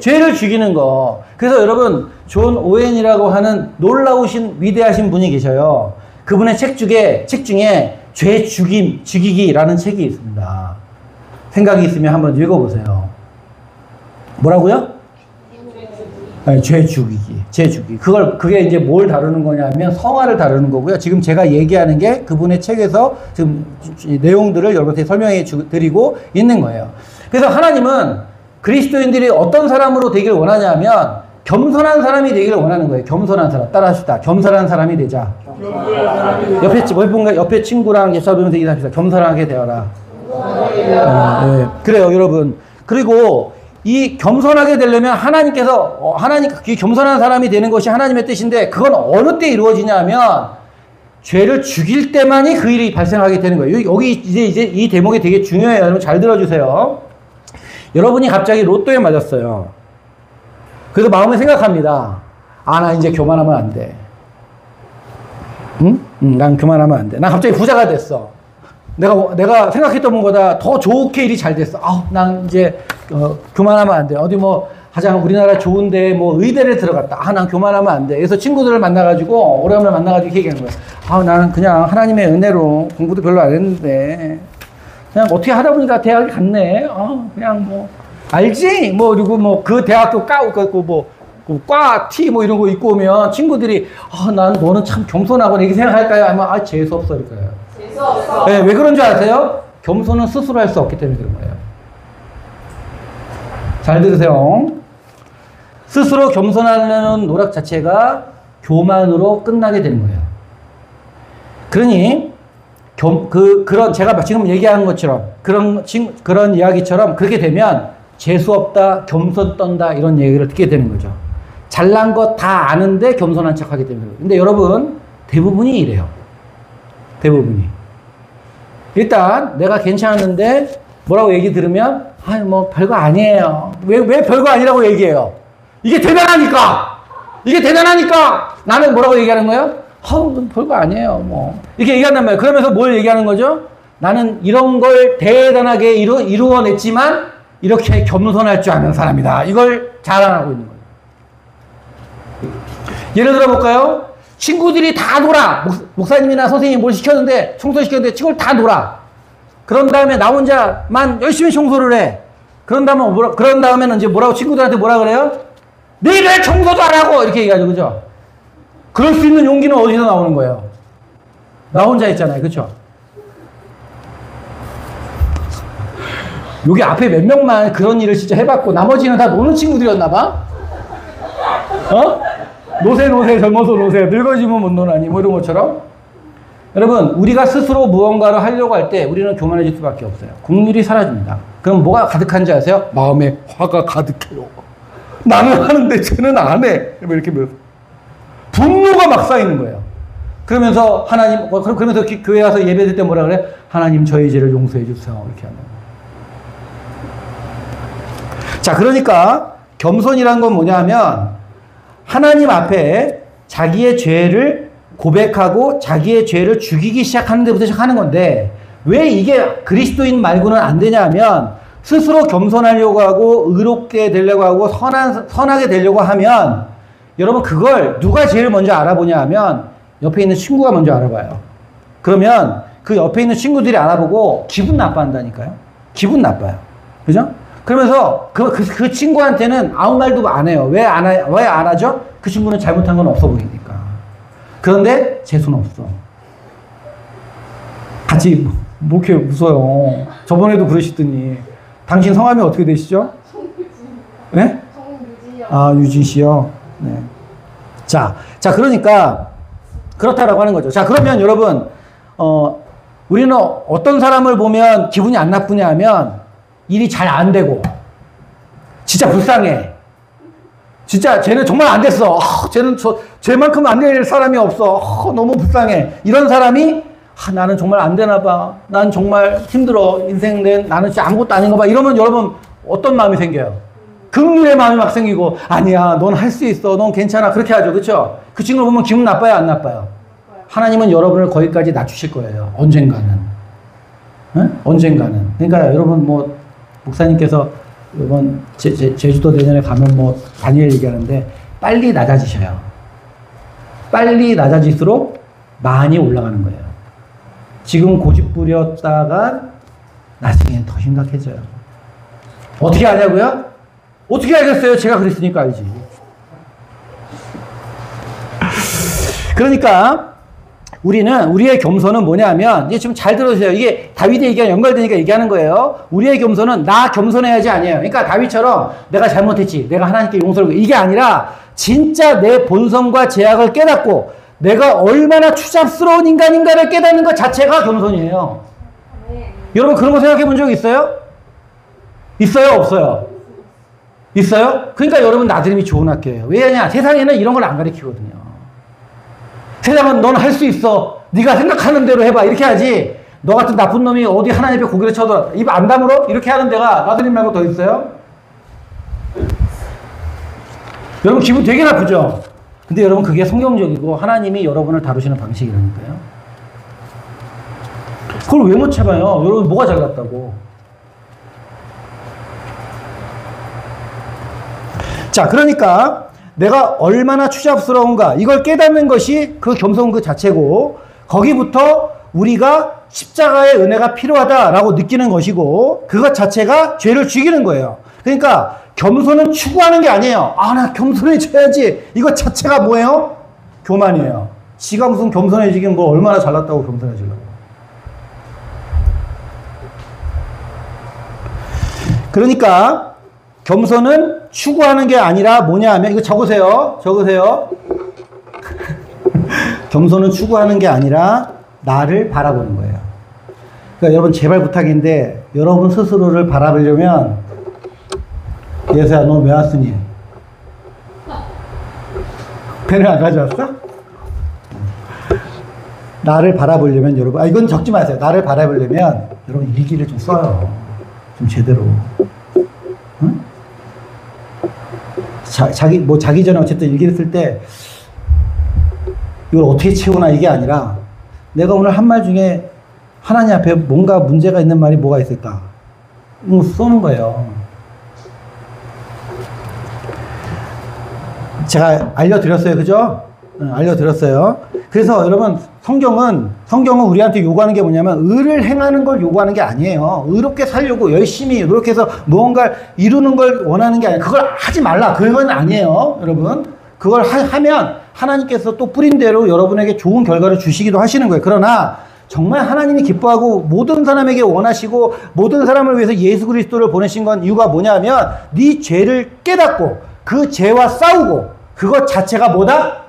죄를 죽이는 거. 그래서 여러분, 존 오웬이라고 하는 놀라우신 위대하신 분이 계셔요. 그분의 책 중에 죄 죽이기라는 책이 있습니다. 생각이 있으면 한번 읽어보세요. 뭐라고요? 아니, 죄 죽이기. 그게 이제 뭘 다루는 거냐면 성화를 다루는 거고요. 지금 제가 얘기하는 게 그분의 책에서 지금 내용들을 여러분한테 설명해 드리고 있는 거예요. 그래서 하나님은 그리스도인들이 어떤 사람으로 되길 원하냐면 겸손한 사람이 되기를 원하는 거예요. 겸손한 사람. 따라합시다. 겸손한 사람이 되자. 옆에 친구랑 예사보면서 얘기합시다. 겸손하게 되어라. 네. 그래요, 여러분. 그리고 이 겸손하게 되려면 하나님께서 이 겸손한 사람이 되는 것이 하나님의 뜻인데 그건 어느 때 이루어지냐면 죄를 죽일 때만이 그 일이 발생하게 되는 거예요. 여기 이제 이 대목이 되게 중요해요. 여러분 잘 들어주세요. 여러분이 갑자기 로또에 맞았어요. 그래서 마음에 생각합니다. 나 이제 교만하면 안 돼. 응? 난 교만하면 안 돼. 난 갑자기 부자가 됐어. 내가 생각했던 것보다 더 좋게 일이 잘 됐어. 난 이제, 교만하면 안 돼. 어디 가장 우리나라 좋은데 의대를 들어갔다. 난 교만하면 안 돼. 그래서 친구들을 만나가지고, 오래간만에 만나가지고 얘기하는 거야. 나는 그냥 하나님의 은혜로 공부도 별로 안 했는데, 그냥 어떻게 하다 보니까 대학에 갔네. 그냥 알지? 그리고 그 대학교 과, 티 이런 거 입고 오면 친구들이, 너는 참 겸손하고 이렇게 생각할까요? 아니면, 재수없어. 이럴까요? 재수없어. 네, 왜 그런 줄 아세요? 겸손은 스스로 할 수 없기 때문에 그런 거예요. 잘 들으세요. 스스로 겸손하려는 노력 자체가 교만으로 끝나게 되는 거예요. 그러니, 제가 지금 얘기하는 것처럼, 그런 이야기처럼 그렇게 되면 재수없다, 겸손 떤다, 이런 얘기를 듣게 되는 거죠. 잘난 거 다 아는데 겸손한 척 하기 때문에. 근데 여러분, 대부분이 이래요. 대부분이. 일단, 내가 괜찮았는데, 뭐라고 얘기 들으면, 별거 아니에요. 왜 별거 아니라고 얘기해요? 이게 대단하니까! 나는 뭐라고 얘기하는 거예요? 별거 아니에요, 이렇게 얘기한단 말이에요. 그러면서 뭘 얘기하는 거죠? 나는 이런 걸 대단하게 이루어냈지만, 이렇게 겸손할 줄 아는 사람이다. 이걸 자랑하고 있는 거예요. 예를 들어 볼까요? 친구들이 다 놀아. 목사님이나 선생님이 뭘 시켰는데, 청소시켰는데, 친구들 다 놀아. 그런 다음에 나 혼자만 열심히 청소를 해. 그런 다음에는 이제 친구들한테 뭐라 그래요? 내일 청소도 안 하고! 이렇게 얘기하죠. 그죠? 그럴 수 있는 용기는 어디서 나오는 거예요? 나 혼자 있잖아요. 그쵸? 여기 앞에 몇 명만 그런 일을 진짜 해봤고, 나머지는 다 노는 친구들이었나봐? 노세, 젊어서 노세, 늙어지면 못 노나니, 이런 것처럼. 여러분, 우리가 스스로 무언가를 하려고 할 때 우리는 교만해질 수밖에 없어요. 국률이 사라집니다. 그럼 뭐가 가득한지 아세요? 마음에 화가 가득해요. 나는 하는데 쟤는 안 해. 이렇게 분노가 막 쌓이는 거예요. 그러면서 그러면서 교회 와서 예배 드릴 때 뭐라 그래? 하나님 저희 죄를 용서해 주세요. 이렇게 하는 거예요. 자, 그러니까 겸손이란 건 뭐냐면 하나님 앞에 자기의 죄를 고백하고 자기의 죄를 죽이기 시작하는 데부터 시작하는 건데 왜 이게 그리스도인 말고는 안 되냐면 스스로 겸손하려고 하고 의롭게 되려고 하고 선하게 되려고 하면 여러분 그걸 누가 제일 먼저 알아보냐 하면 옆에 있는 친구가 먼저 알아봐요. 그러면 그 옆에 있는 친구들이 알아보고 기분 나빠한다니까요. 기분 나빠요. 그죠? 그러면서 그 친구한테는 아무 말도 안 해요. 왜 안 하죠? 그 친구는 잘못한 건 없어 보이니까. 그런데 재수는 없어. 같이 뭐 이렇게 웃어요. 저번에도 그러시더니 당신 성함이 어떻게 되시죠? 네? 정유지요. 유진 씨요. 네. 자, 그러니까 그렇다라고 하는 거죠. 자, 그러면 여러분, 우리는 어떤 사람을 보면 기분이 안 나쁘냐 하면 일이 잘 안 되고, 진짜 불쌍해. 진짜 쟤는 정말 안 됐어. 쟤만큼 안 될 사람이 없어. 너무 불쌍해. 이런 사람이 나는 정말 안 되나 봐. 난 정말 힘들어. 나는 진짜 아무것도 아닌가 봐. 이러면 여러분 어떤 마음이 생겨요? 긍휼의 마음이 막 생기고 아니야. 넌 할 수 있어. 넌 괜찮아. 그렇게 하죠. 그렇죠? 그 친구를 보면 기분 나빠요? 안 나빠요? 하나님은 여러분을 거기까지 낮추실 거예요. 언젠가는. 네? 언젠가는. 그러니까 여러분 목사님께서 이번 제주도 내년에 가면 뭐 다니엘 얘기하는데 빨리 낮아지셔요. 빨리 낮아질수록 많이 올라가는 거예요. 지금 고집 부렸다가 나중엔 더 심각해져요. 어떻게 아냐고요? 어떻게 알겠어요? 제가 그랬으니까 알지. 그러니까 우리의 겸손은 뭐냐면, 이제 좀 잘 들어주세요. 이게 다윗의 얘기가 연결되니까 얘기하는 거예요. 우리의 겸손은 나 겸손해야지 아니에요. 그러니까 다윗처럼 내가 잘못했지, 내가 하나님께 용서를, 이게 아니라 진짜 내 본성과 죄악을 깨닫고 내가 얼마나 추잡스러운 인간인가를 깨닫는 것 자체가 겸손이에요. 여러분 그런 거 생각해 본 적 있어요? 있어요? 없어요? 있어요? 그러니까 여러분 나들임이 좋은 학교예요. 왜냐? 세상에는 이런 걸 안 가르치거든요. 세상은 넌 할 수 있어. 네가 생각하는 대로 해봐. 이렇게 하지. 너 같은 나쁜 놈이 어디 하나님 앞에 고개를 쳐도 입 안 다물어? 이렇게 하는 데가 나들임 말고 더 있어요? 여러분 기분 되게 나쁘죠? 근데 여러분 그게 성경적이고 하나님이 여러분을 다루시는 방식이라니까요. 그걸 왜 못 참아요? 여러분 뭐가 잘났다고? 자, 그러니까 내가 얼마나 추잡스러운가 이걸 깨닫는 것이 그 겸손 그 자체고, 거기부터 우리가 십자가의 은혜가 필요하다라고 느끼는 것이고, 그것 자체가 죄를 죽이는 거예요. 그러니까 겸손은 추구하는 게 아니에요. 아, 나 겸손해져야지. 이것 자체가 뭐예요? 교만이에요. 지가 무슨 겸손해지긴 뭐 얼마나 잘났다고 겸손해지려고. 그러니까 겸손은 추구하는 게 아니라 뭐냐 하면, 이거 적으세요. 겸손은 추구하는 게 아니라 나를 바라보는 거예요. 그러니까 여러분 제발 부탁인데, 여러분 스스로를 바라보려면, 예수야 너 왜 왔으니? 펜을 안 가져왔어? 나를 바라보려면 여러분, 이건 적지 마세요. 나를 바라보려면 여러분 일기를 좀 써요. 좀 제대로. 응? 자기 전에 어쨌든 일기를 쓸 때 이걸 어떻게 채우나 이게 아니라, 내가 오늘 한 말 중에 하나님 앞에 뭔가 문제가 있는 말이 뭐가 있을까? 쏘는 거예요. 제가 알려드렸어요. 그죠? 알려드렸어요. 그래서 여러분 성경은 우리한테 요구하는 게 뭐냐면, 의를 행하는 걸 요구하는 게 아니에요. 의롭게 살려고 열심히 노력해서 무언가를 이루는 걸 원하는 게 아니에요. 그걸 하지 말라. 그건 아니에요. 여러분. 그걸 하면 하나님께서 또 뿌린 대로 여러분에게 좋은 결과를 주시기도 하시는 거예요. 그러나 정말 하나님이 기뻐하고 모든 사람에게 원하시고 모든 사람을 위해서 예수 그리스도를 보내신 건 이유가 뭐냐면, 네 죄를 깨닫고 그 죄와 싸우고, 그것 자체가 뭐다?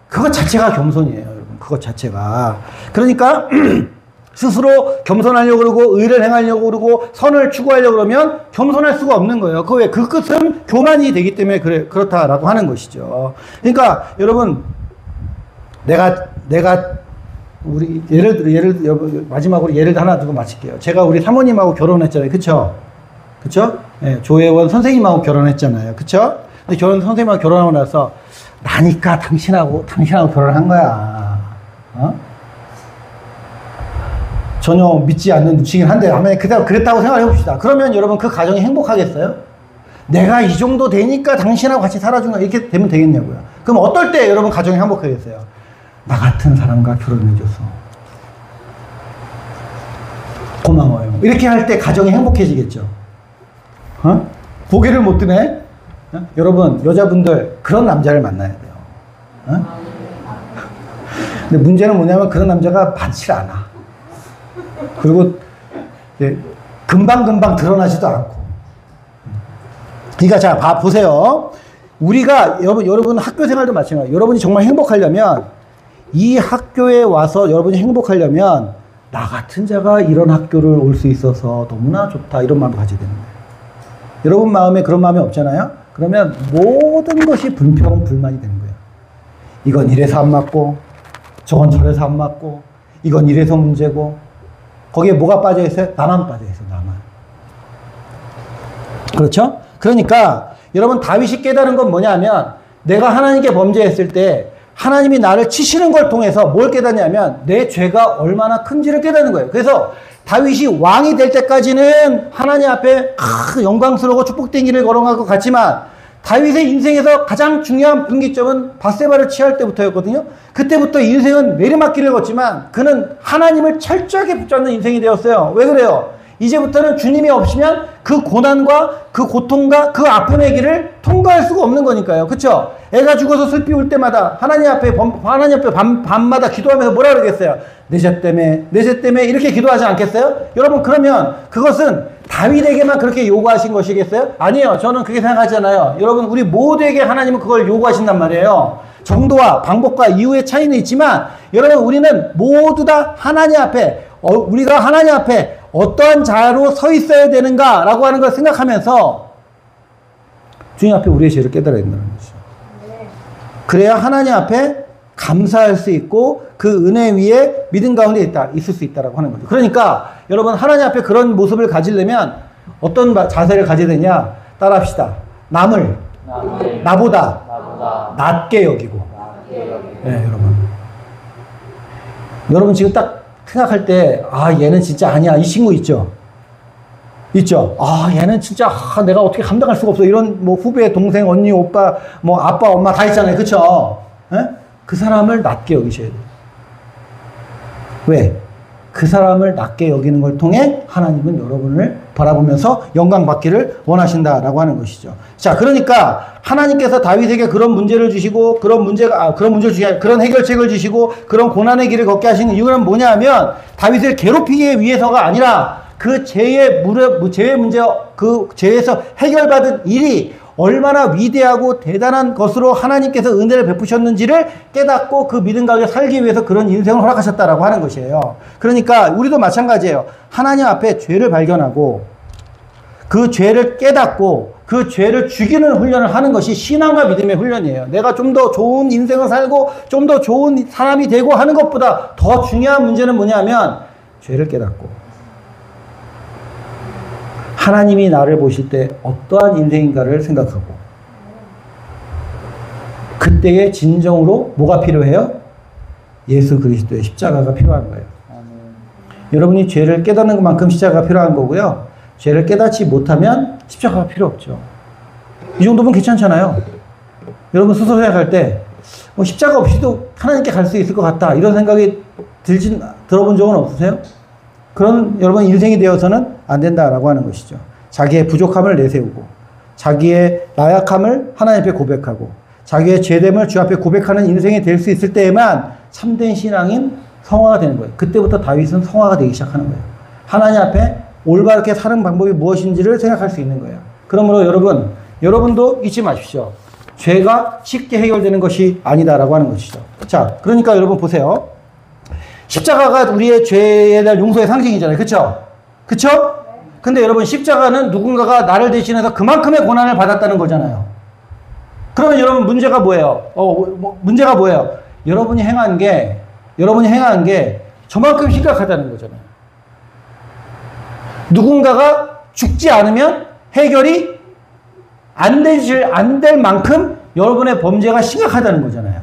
그것 자체가 겸손이에요, 여러분. 그것 자체가. 그러니까 스스로 겸손하려고 그러고 의를 행하려고 그러고 선을 추구하려고 그러면 겸손할 수가 없는 거예요. 그 끝은 교만이 되기 때문에 그렇다라고 하는 것이죠. 그러니까 여러분, 내가 우리 마지막으로 예를 하나 두고 마칠게요. 제가 우리 사모님하고 결혼했잖아요. 그쵸? 네, 조혜원 선생님하고 결혼했잖아요. 그쵸? 근데 선생님하고 결혼하고 나서, 나니까 당신하고 결혼한 거야. 전혀 믿지 않는 눈치긴 한데, 아마 그랬다고 생각해 봅시다. 그러면 여러분 그 가정이 행복하겠어요? 내가 이 정도 되니까 당신하고 같이 살아준 거야. 이렇게 되면 되겠냐고요. 그럼 어떨 때 여러분 가정이 행복하겠어요? 나 같은 사람과 결혼해줘서 고마워요. 이렇게 할 때 가정이 행복해지겠죠. 고개를 못 드네? 여러분, 여자분들 그런 남자를 만나야 돼요. 근데 문제는 뭐냐면 그런 남자가 많지 않아. 그리고 금방금방 드러나지도 않고. 그러니까 자, 보세요. 우리가 여러분 학교 생활도 마찬가지예요. 여러분이 정말 행복하려면, 이 학교에 와서 여러분이 행복하려면, 나 같은 자가 이런 학교를 올 수 있어서 너무나 좋다, 이런 마음을 가져야 되는 거예요. 여러분 마음에 그런 마음이 없잖아요? 그러면 모든 것이 불만이 되는 거예요. 이건 이래서 안 맞고, 저건 저래서 안 맞고, 이건 이래서 문제고, 거기에 뭐가 빠져 있어요? 나만 빠져 있어요, 나만. 그렇죠? 그러니까 여러분 다윗이 깨달은 건 뭐냐면, 내가 하나님께 범죄했을 때 하나님이 나를 치시는 걸 통해서 뭘 깨닫냐면 내 죄가 얼마나 큰지를 깨닫는 거예요. 그래서 다윗이 왕이 될 때까지는 하나님 앞에 영광스러워 축복된 길을 걸어갈 것 같지만 다윗의 인생에서 가장 중요한 분기점은 밧세바를 취할 때부터였거든요. 그때부터 인생은 내리막길을 걷지만 그는 하나님을 철저하게 붙잡는 인생이 되었어요. 왜 그래요? 이제부터는 주님이 없으면 그 고난과 그 고통과 그 아픔의 길을 통과할 수가 없는 거니까요. 그쵸? 애가 죽어서 슬피 울 때마다 하나님 앞에 밤마다 기도하면서 뭐라 그러겠어요? 내 죄 때문에 이렇게 기도하지 않겠어요? 여러분, 그러면 그것은 다윗에게만 그렇게 요구하신 것이겠어요? 아니에요. 저는 그렇게 생각하잖아요. 여러분, 우리 모두에게 하나님은 그걸 요구하신단 말이에요. 정도와 방법과 이유의 차이는 있지만 여러분, 우리는 모두 다 하나님 앞에 우리가 하나님 앞에 어떠한 자로 서 있어야 되는가라고 하는 걸 생각하면서 주님 앞에 우리의 죄를 깨달아야 된다는 거죠. 그래야 하나님 앞에 감사할 수 있고 그 은혜 위에 믿음 가운데 있을 수 있다라고 하는 거죠. 그러니까 여러분, 하나님 앞에 그런 모습을 가지려면 어떤 자세를 가져야 되냐? 따라합시다. 남을 나보다 낮게 여기고. 네, 여러분 지금 딱 생각할 때, 얘는 진짜 아니야. 이 친구 있죠? 얘는 진짜, 내가 어떻게 감당할 수가 없어. 이런, 후배, 동생, 언니, 오빠, 아빠, 엄마 다 있잖아요. 그쵸? 그 사람을 낮게 여기셔야 돼요. 왜? 그 사람을 낮게 여기는 걸 통해 하나님은 여러분을 바라보면서 영광 받기를 원하신다라고 하는 것이죠. 자, 그러니까 하나님께서 다윗에게 그런 문제를 주시고 그런 해결책을 주시고 그런 고난의 길을 걷게 하시는 이유는 뭐냐 하면 다윗을 괴롭히기 위해서가 아니라 그 죄의 문제, 그 죄에서 해결받은 일이 얼마나 위대하고 대단한 것으로 하나님께서 은혜를 베푸셨는지를 깨닫고 그 믿음 가운데 살기 위해서 그런 인생을 허락하셨다라고 하는 것이에요. 그러니까 우리도 마찬가지예요. 하나님 앞에 죄를 발견하고 그 죄를 깨닫고 그 죄를 죽이는 훈련을 하는 것이 신앙과 믿음의 훈련이에요. 내가 좀 더 좋은 인생을 살고 좀 더 좋은 사람이 되고 하는 것보다 더 중요한 문제는 뭐냐면 죄를 깨닫고 하나님이 나를 보실 때 어떠한 인생인가를 생각하고 그때에 진정으로 뭐가 필요해요? 예수 그리스도의 십자가가 필요한 거예요. 여러분이 죄를 깨닫는 것만큼 십자가가 필요한 거고요. 죄를 깨닫지 못하면 십자가가 필요 없죠. 이 정도면 괜찮잖아요. 여러분 스스로 생각할 때 십자가 없이도 하나님께 갈 수 있을 것 같다 이런 생각이 들어본 적은 없으세요? 그런 여러분 인생이 되어서는 안 된다라고 하는 것이죠. 자기의 부족함을 내세우고 자기의 나약함을 하나님 앞에 고백하고 자기의 죄됨을 주 앞에 고백하는 인생이 될 수 있을 때에만 참된 신앙인 성화가 되는 거예요. 그때부터 다윗은 성화가 되기 시작하는 거예요. 하나님 앞에 올바르게 사는 방법이 무엇인지를 생각할 수 있는 거예요. 그러므로 여러분도 잊지 마십시오. 죄가 쉽게 해결되는 것이 아니다라고 하는 것이죠. 자, 그러니까 여러분 보세요. 십자가가 우리의 죄에 대한 용서의 상징이잖아요. 그쵸? 근데 여러분 십자가는 누군가가 나를 대신해서 그만큼의 고난을 받았다는 거잖아요. 그러면 여러분 문제가 뭐예요? 문제가 뭐예요? 여러분이 행한 게 저만큼 심각하다는 거잖아요. 누군가가 죽지 않으면 해결이 안 될 만큼 여러분의 범죄가 심각하다는 거잖아요.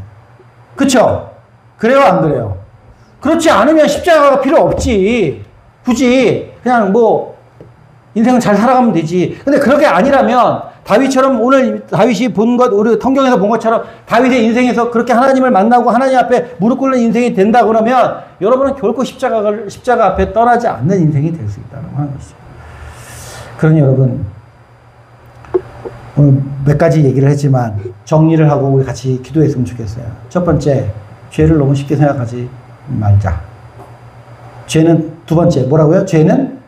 그쵸? 그래요, 안 그래요? 그렇지 않으면 십자가가 필요 없지. 굳이 그냥 인생을 잘 살아가면 되지. 근데 그렇게 아니라면 다윗처럼 오늘 다윗이 우리 성경에서 본 것처럼 다윗의 인생에서 그렇게 하나님을 만나고 하나님 앞에 무릎 꿇는 인생이 된다 그러면 여러분은 결코 십자가 앞에 떠나지 않는 인생이 될 수 있다고 하는 것이죠. 그러니 여러분 오늘 몇 가지 얘기를 했지만 정리를 하고 우리 같이 기도했으면 좋겠어요. 첫 번째, 죄를 너무 쉽게 생각하지 말자. 두 번째, 뭐라고요? 죄는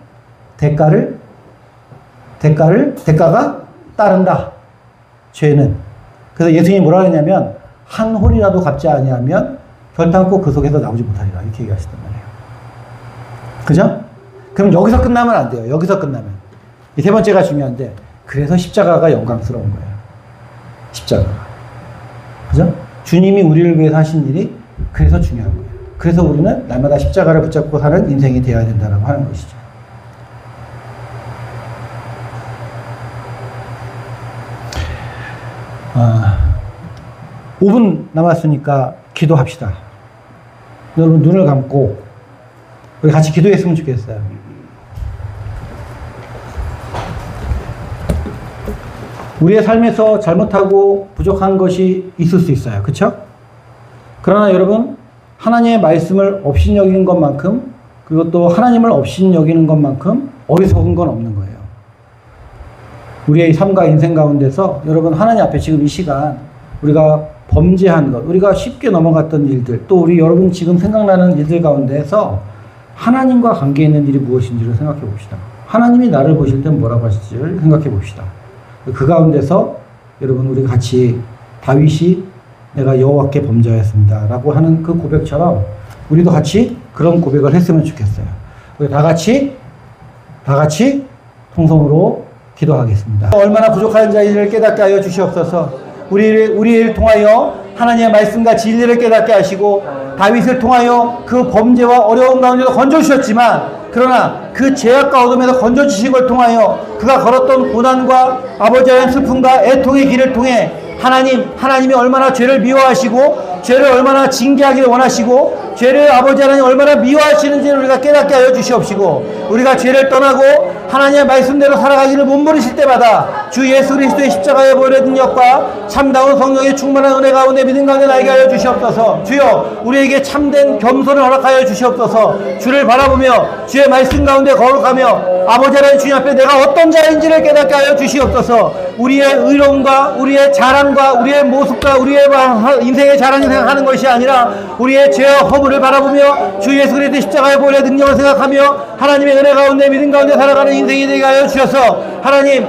대가가 따른다. 죄는. 그래서 예수님이 뭐라 했냐면, 한 홀이라도 갚지 아니하면 결단코 그 속에서 나오지 못하리라. 이렇게 얘기하시단 말이에요. 그죠? 그럼 여기서 끝나면 안 돼요. 여기서 끝나면. 이 세 번째가 중요한데, 그래서 십자가가 영광스러운 거예요. 십자가가. 그죠? 주님이 우리를 위해서 하신 일이 그래서 중요한 거예요. 그래서 우리는 날마다 십자가를 붙잡고 사는 인생이 되어야 된다고 하는 것이죠. 5분 남았으니까 기도합시다. 여러분 눈을 감고 우리 같이 기도했으면 좋겠어요. 우리의 삶에서 잘못하고 부족한 것이 있을 수 있어요. 그렇죠? 그러나 여러분 하나님의 말씀을 업신여기는 것만큼 그리고 또 하나님을 업신여기는 것만큼 어리석은 건 없는 거예요. 우리의 삶과 인생 가운데서 여러분 하나님 앞에 지금 이 시간 우리가 범죄한 것, 우리가 쉽게 넘어갔던 일들, 또 우리 여러분 지금 생각나는 일들 가운데서 하나님과 관계 있는 일이 무엇인지를 생각해 봅시다. 하나님이 나를 보실 땐 뭐라고 하실지를 생각해 봅시다. 그 가운데서 여러분 우리 같이 다윗이 내가 여호와께 범죄하였습니다 라고 하는 그 고백처럼 우리도 같이 그런 고백을 했으면 좋겠어요. 우리 다 같이 통성으로 기도하겠습니다. 얼마나 부족한 자인지를 깨닫게 하여 주시옵소서. 우리를 통하여 하나님의 말씀과 진리를 깨닫게 하시고 다윗을 통하여 그 범죄와 어려운 가운데서 건져주셨지만 그러나 그 죄악과 어둠에서 건져주신 걸 통하여 그가 걸었던 고난과 아버지의 슬픔과 애통의 길을 통해 하나님이 얼마나 죄를 미워하시고 죄를 얼마나 징계하기를 원하시고 죄를 아버지 하나님 얼마나 미워하시는지를 우리가 깨닫게 하여 주시옵시고 우리가 죄를 떠나고 하나님의 말씀대로 살아가기를 몸부리실 때마다 주 예수 그리스도의 십자가의 보혈의 능력과 참다운 성령의 충만한 은혜 가운데 믿음 가운데 나에게 하여 주시옵소서. 주여 우리에게 참된 겸손을 허락하여 주시옵소서. 주를 바라보며 주의 말씀 가운데 거룩하며 아버지 하나님 주님 앞에 내가 어떤 자인지를 깨닫게 하여 주시옵소서. 우리의 의로움과 우리의 자랑과 우리의 모습과 우리의 인생의 자랑을 생각하는 것이 아니라 우리의 죄와 허물을 바라보며 주 예수 그리스도의 십자가의 보혈의 능력을 생각하며 하나님의 은혜 가운데 믿음 가운데 살아가는 인생이 되게 하여 주셔서 하나님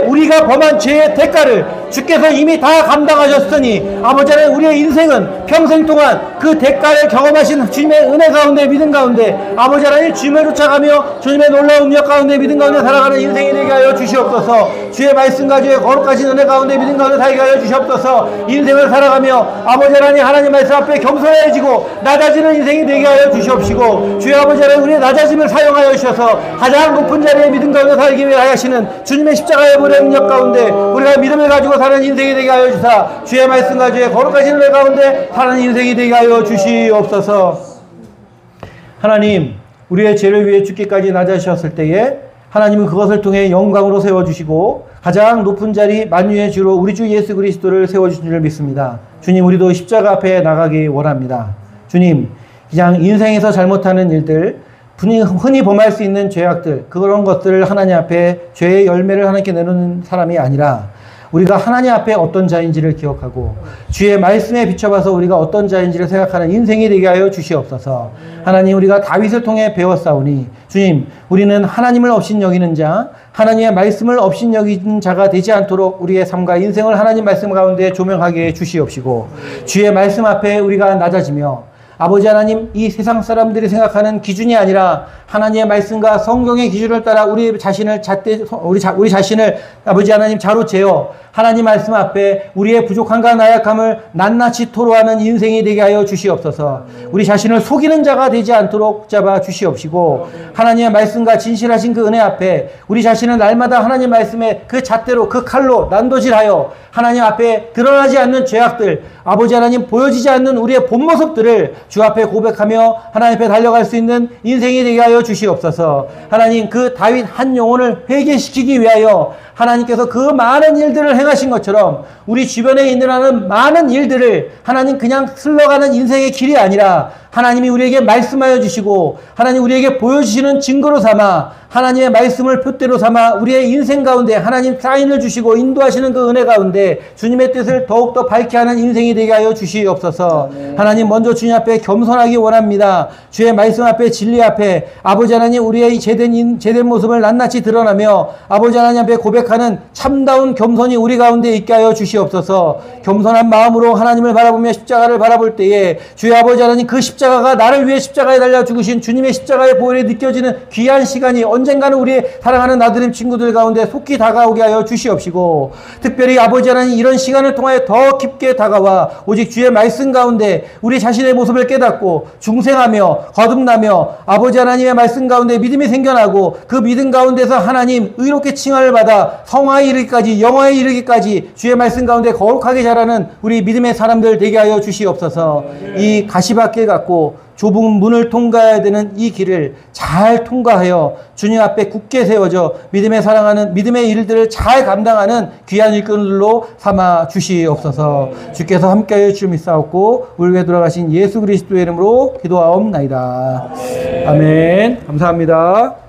우리가 범한 죄의 대가를 주께서 이미 다 감당하셨으니 아버지 하나님 우리의 인생은 평생 동안 그 대가를 경험하신 주님의 은혜 가운데 믿음 가운데 아버지 하나님 주님을 쫓아가며 주님의 놀라운 력 가운데 믿음 가운데 살아가는 인생이 되게 하여 주시옵소서. 주의 말씀과 주의 거룩하신 은혜 가운데 믿음 가운데 살게 하여 주시옵소서. 인생을 살아가며 아버지 하나님 말씀 앞에 겸손해지고 낮아지는 인생이 되게 하여 주시옵시고 주의 아버지 하나님 우리의 낮아짐을 사용하여 주셔서 가장 높은 자리에 믿음 가운데 살기 위해 하시는 주님의 십자가의 보혈의 능력 가운데 우리가 믿음을 가지고 사는 인생이 되게 하여 주사 주의 말씀과 주의 거룩하신 은혜 가운데 사는 인생이 되게 하여 주시옵소서. 하나님 우리의 죄를 위해 죽기까지 낮아지셨을 때에 하나님은 그것을 통해 영광으로 세워주시고 가장 높은 자리 만유의 주로 우리 주 예수 그리스도를 세워주신 줄 믿습니다. 주님 우리도 십자가 앞에 나가기 원합니다. 주님 그냥 인생에서 잘못하는 일들 흔히 범할 수 있는 죄악들 그런 것들을 하나님 앞에 죄의 열매를 하나님께 내놓는 사람이 아니라 우리가 하나님 앞에 어떤 자인지를 기억하고 주의 말씀에 비춰봐서 우리가 어떤 자인지를 생각하는 인생이 되게 하여 주시옵소서. 하나님 우리가 다윗을 통해 배웠사오니 주님 우리는 하나님을 업신여기는 자 하나님의 말씀을 업신여기는 자가 되지 않도록 우리의 삶과 인생을 하나님 말씀 가운데 조명하게 해 주시옵시고 주의 말씀 앞에 우리가 낮아지며 아버지 하나님 이 세상 사람들이 생각하는 기준이 아니라 하나님의 말씀과 성경의 기준을 따라 우리 자신을 아버지 하나님 자로 재어 하나님 말씀 앞에 우리의 부족함과 나약함을 낱낱이 토로하는 인생이 되게 하여 주시옵소서. 우리 자신을 속이는 자가 되지 않도록 잡아 주시옵시고 하나님의 말씀과 진실하신 그 은혜 앞에 우리 자신을 날마다 하나님 말씀에 그 잣대로 그 칼로 난도질하여 하나님 앞에 드러나지 않는 죄악들 아버지 하나님 보여지지 않는 우리의 본 모습들을 주 앞에 고백하며 하나님 앞에 달려갈 수 있는 인생이 되게 하여 주시옵소서. 하나님 그 다윗 한 영혼을 회개시키기 위하여 하나님께서 그 많은 일들을 행하신 것처럼 우리 주변에 있는 많은 일들을 하나님 그냥 흘러가는 인생의 길이 아니라 하나님이 우리에게 말씀하여 주시고 하나님 우리에게 보여주시는 증거로 삼아 하나님의 말씀을 표대로 삼아 우리의 인생 가운데 하나님 사인을 주시고 인도하시는 그 은혜 가운데 주님의 뜻을 더욱더 밝게 하는 인생이 되게 하여 주시옵소서. 하나님 먼저 주님 앞에 겸손하기 원합니다. 주의 말씀 앞에 진리 앞에 아버지 하나님 우리의 제된 모습을 낱낱이 드러나며 아버지 하나님 앞에 고백하는 참다운 겸손이 우리 가운데 있게 하여 주시옵소서. 겸손한 마음으로 하나님을 바라보며 십자가를 바라볼 때에 주의 아버지 하나님 그 십자가가 나를 위해 십자가에 달려 죽으신 주님의 십자가의 보혈이 느껴지는 귀한 시간이 언젠가는 우리 사랑하는 아들님 친구들 가운데 속히 다가오게 하여 주시옵시고 특별히 아버지 하나님 이런 시간을 통하여 더 깊게 다가와 오직 주의 말씀 가운데 우리 자신의 모습을 깨닫고 중생하며 거듭나며 아버지 하나님의 말씀 가운데 믿음이 생겨나고 그 믿음 가운데서 하나님 의롭게 칭함을 받아 성화에 이르기까지 영화에 이르기까지 주의 말씀 가운데 거룩하게 자라는 우리 믿음의 사람들 되게 하여 주시옵소서. 이 가시밭길 같고 좁은 문을 통과해야 되는 이 길을 잘 통과하여 주님 앞에 굳게 세워져 믿음에 사랑하는 믿음의 일들을 잘 감당하는 귀한 일꾼들로 삼아 주시옵소서. 주께서 함께하여 주님 믿사옵고 우리 위에 돌아가신 예수 그리스도의 이름으로 기도하옵나이다. 아멘. 감사합니다.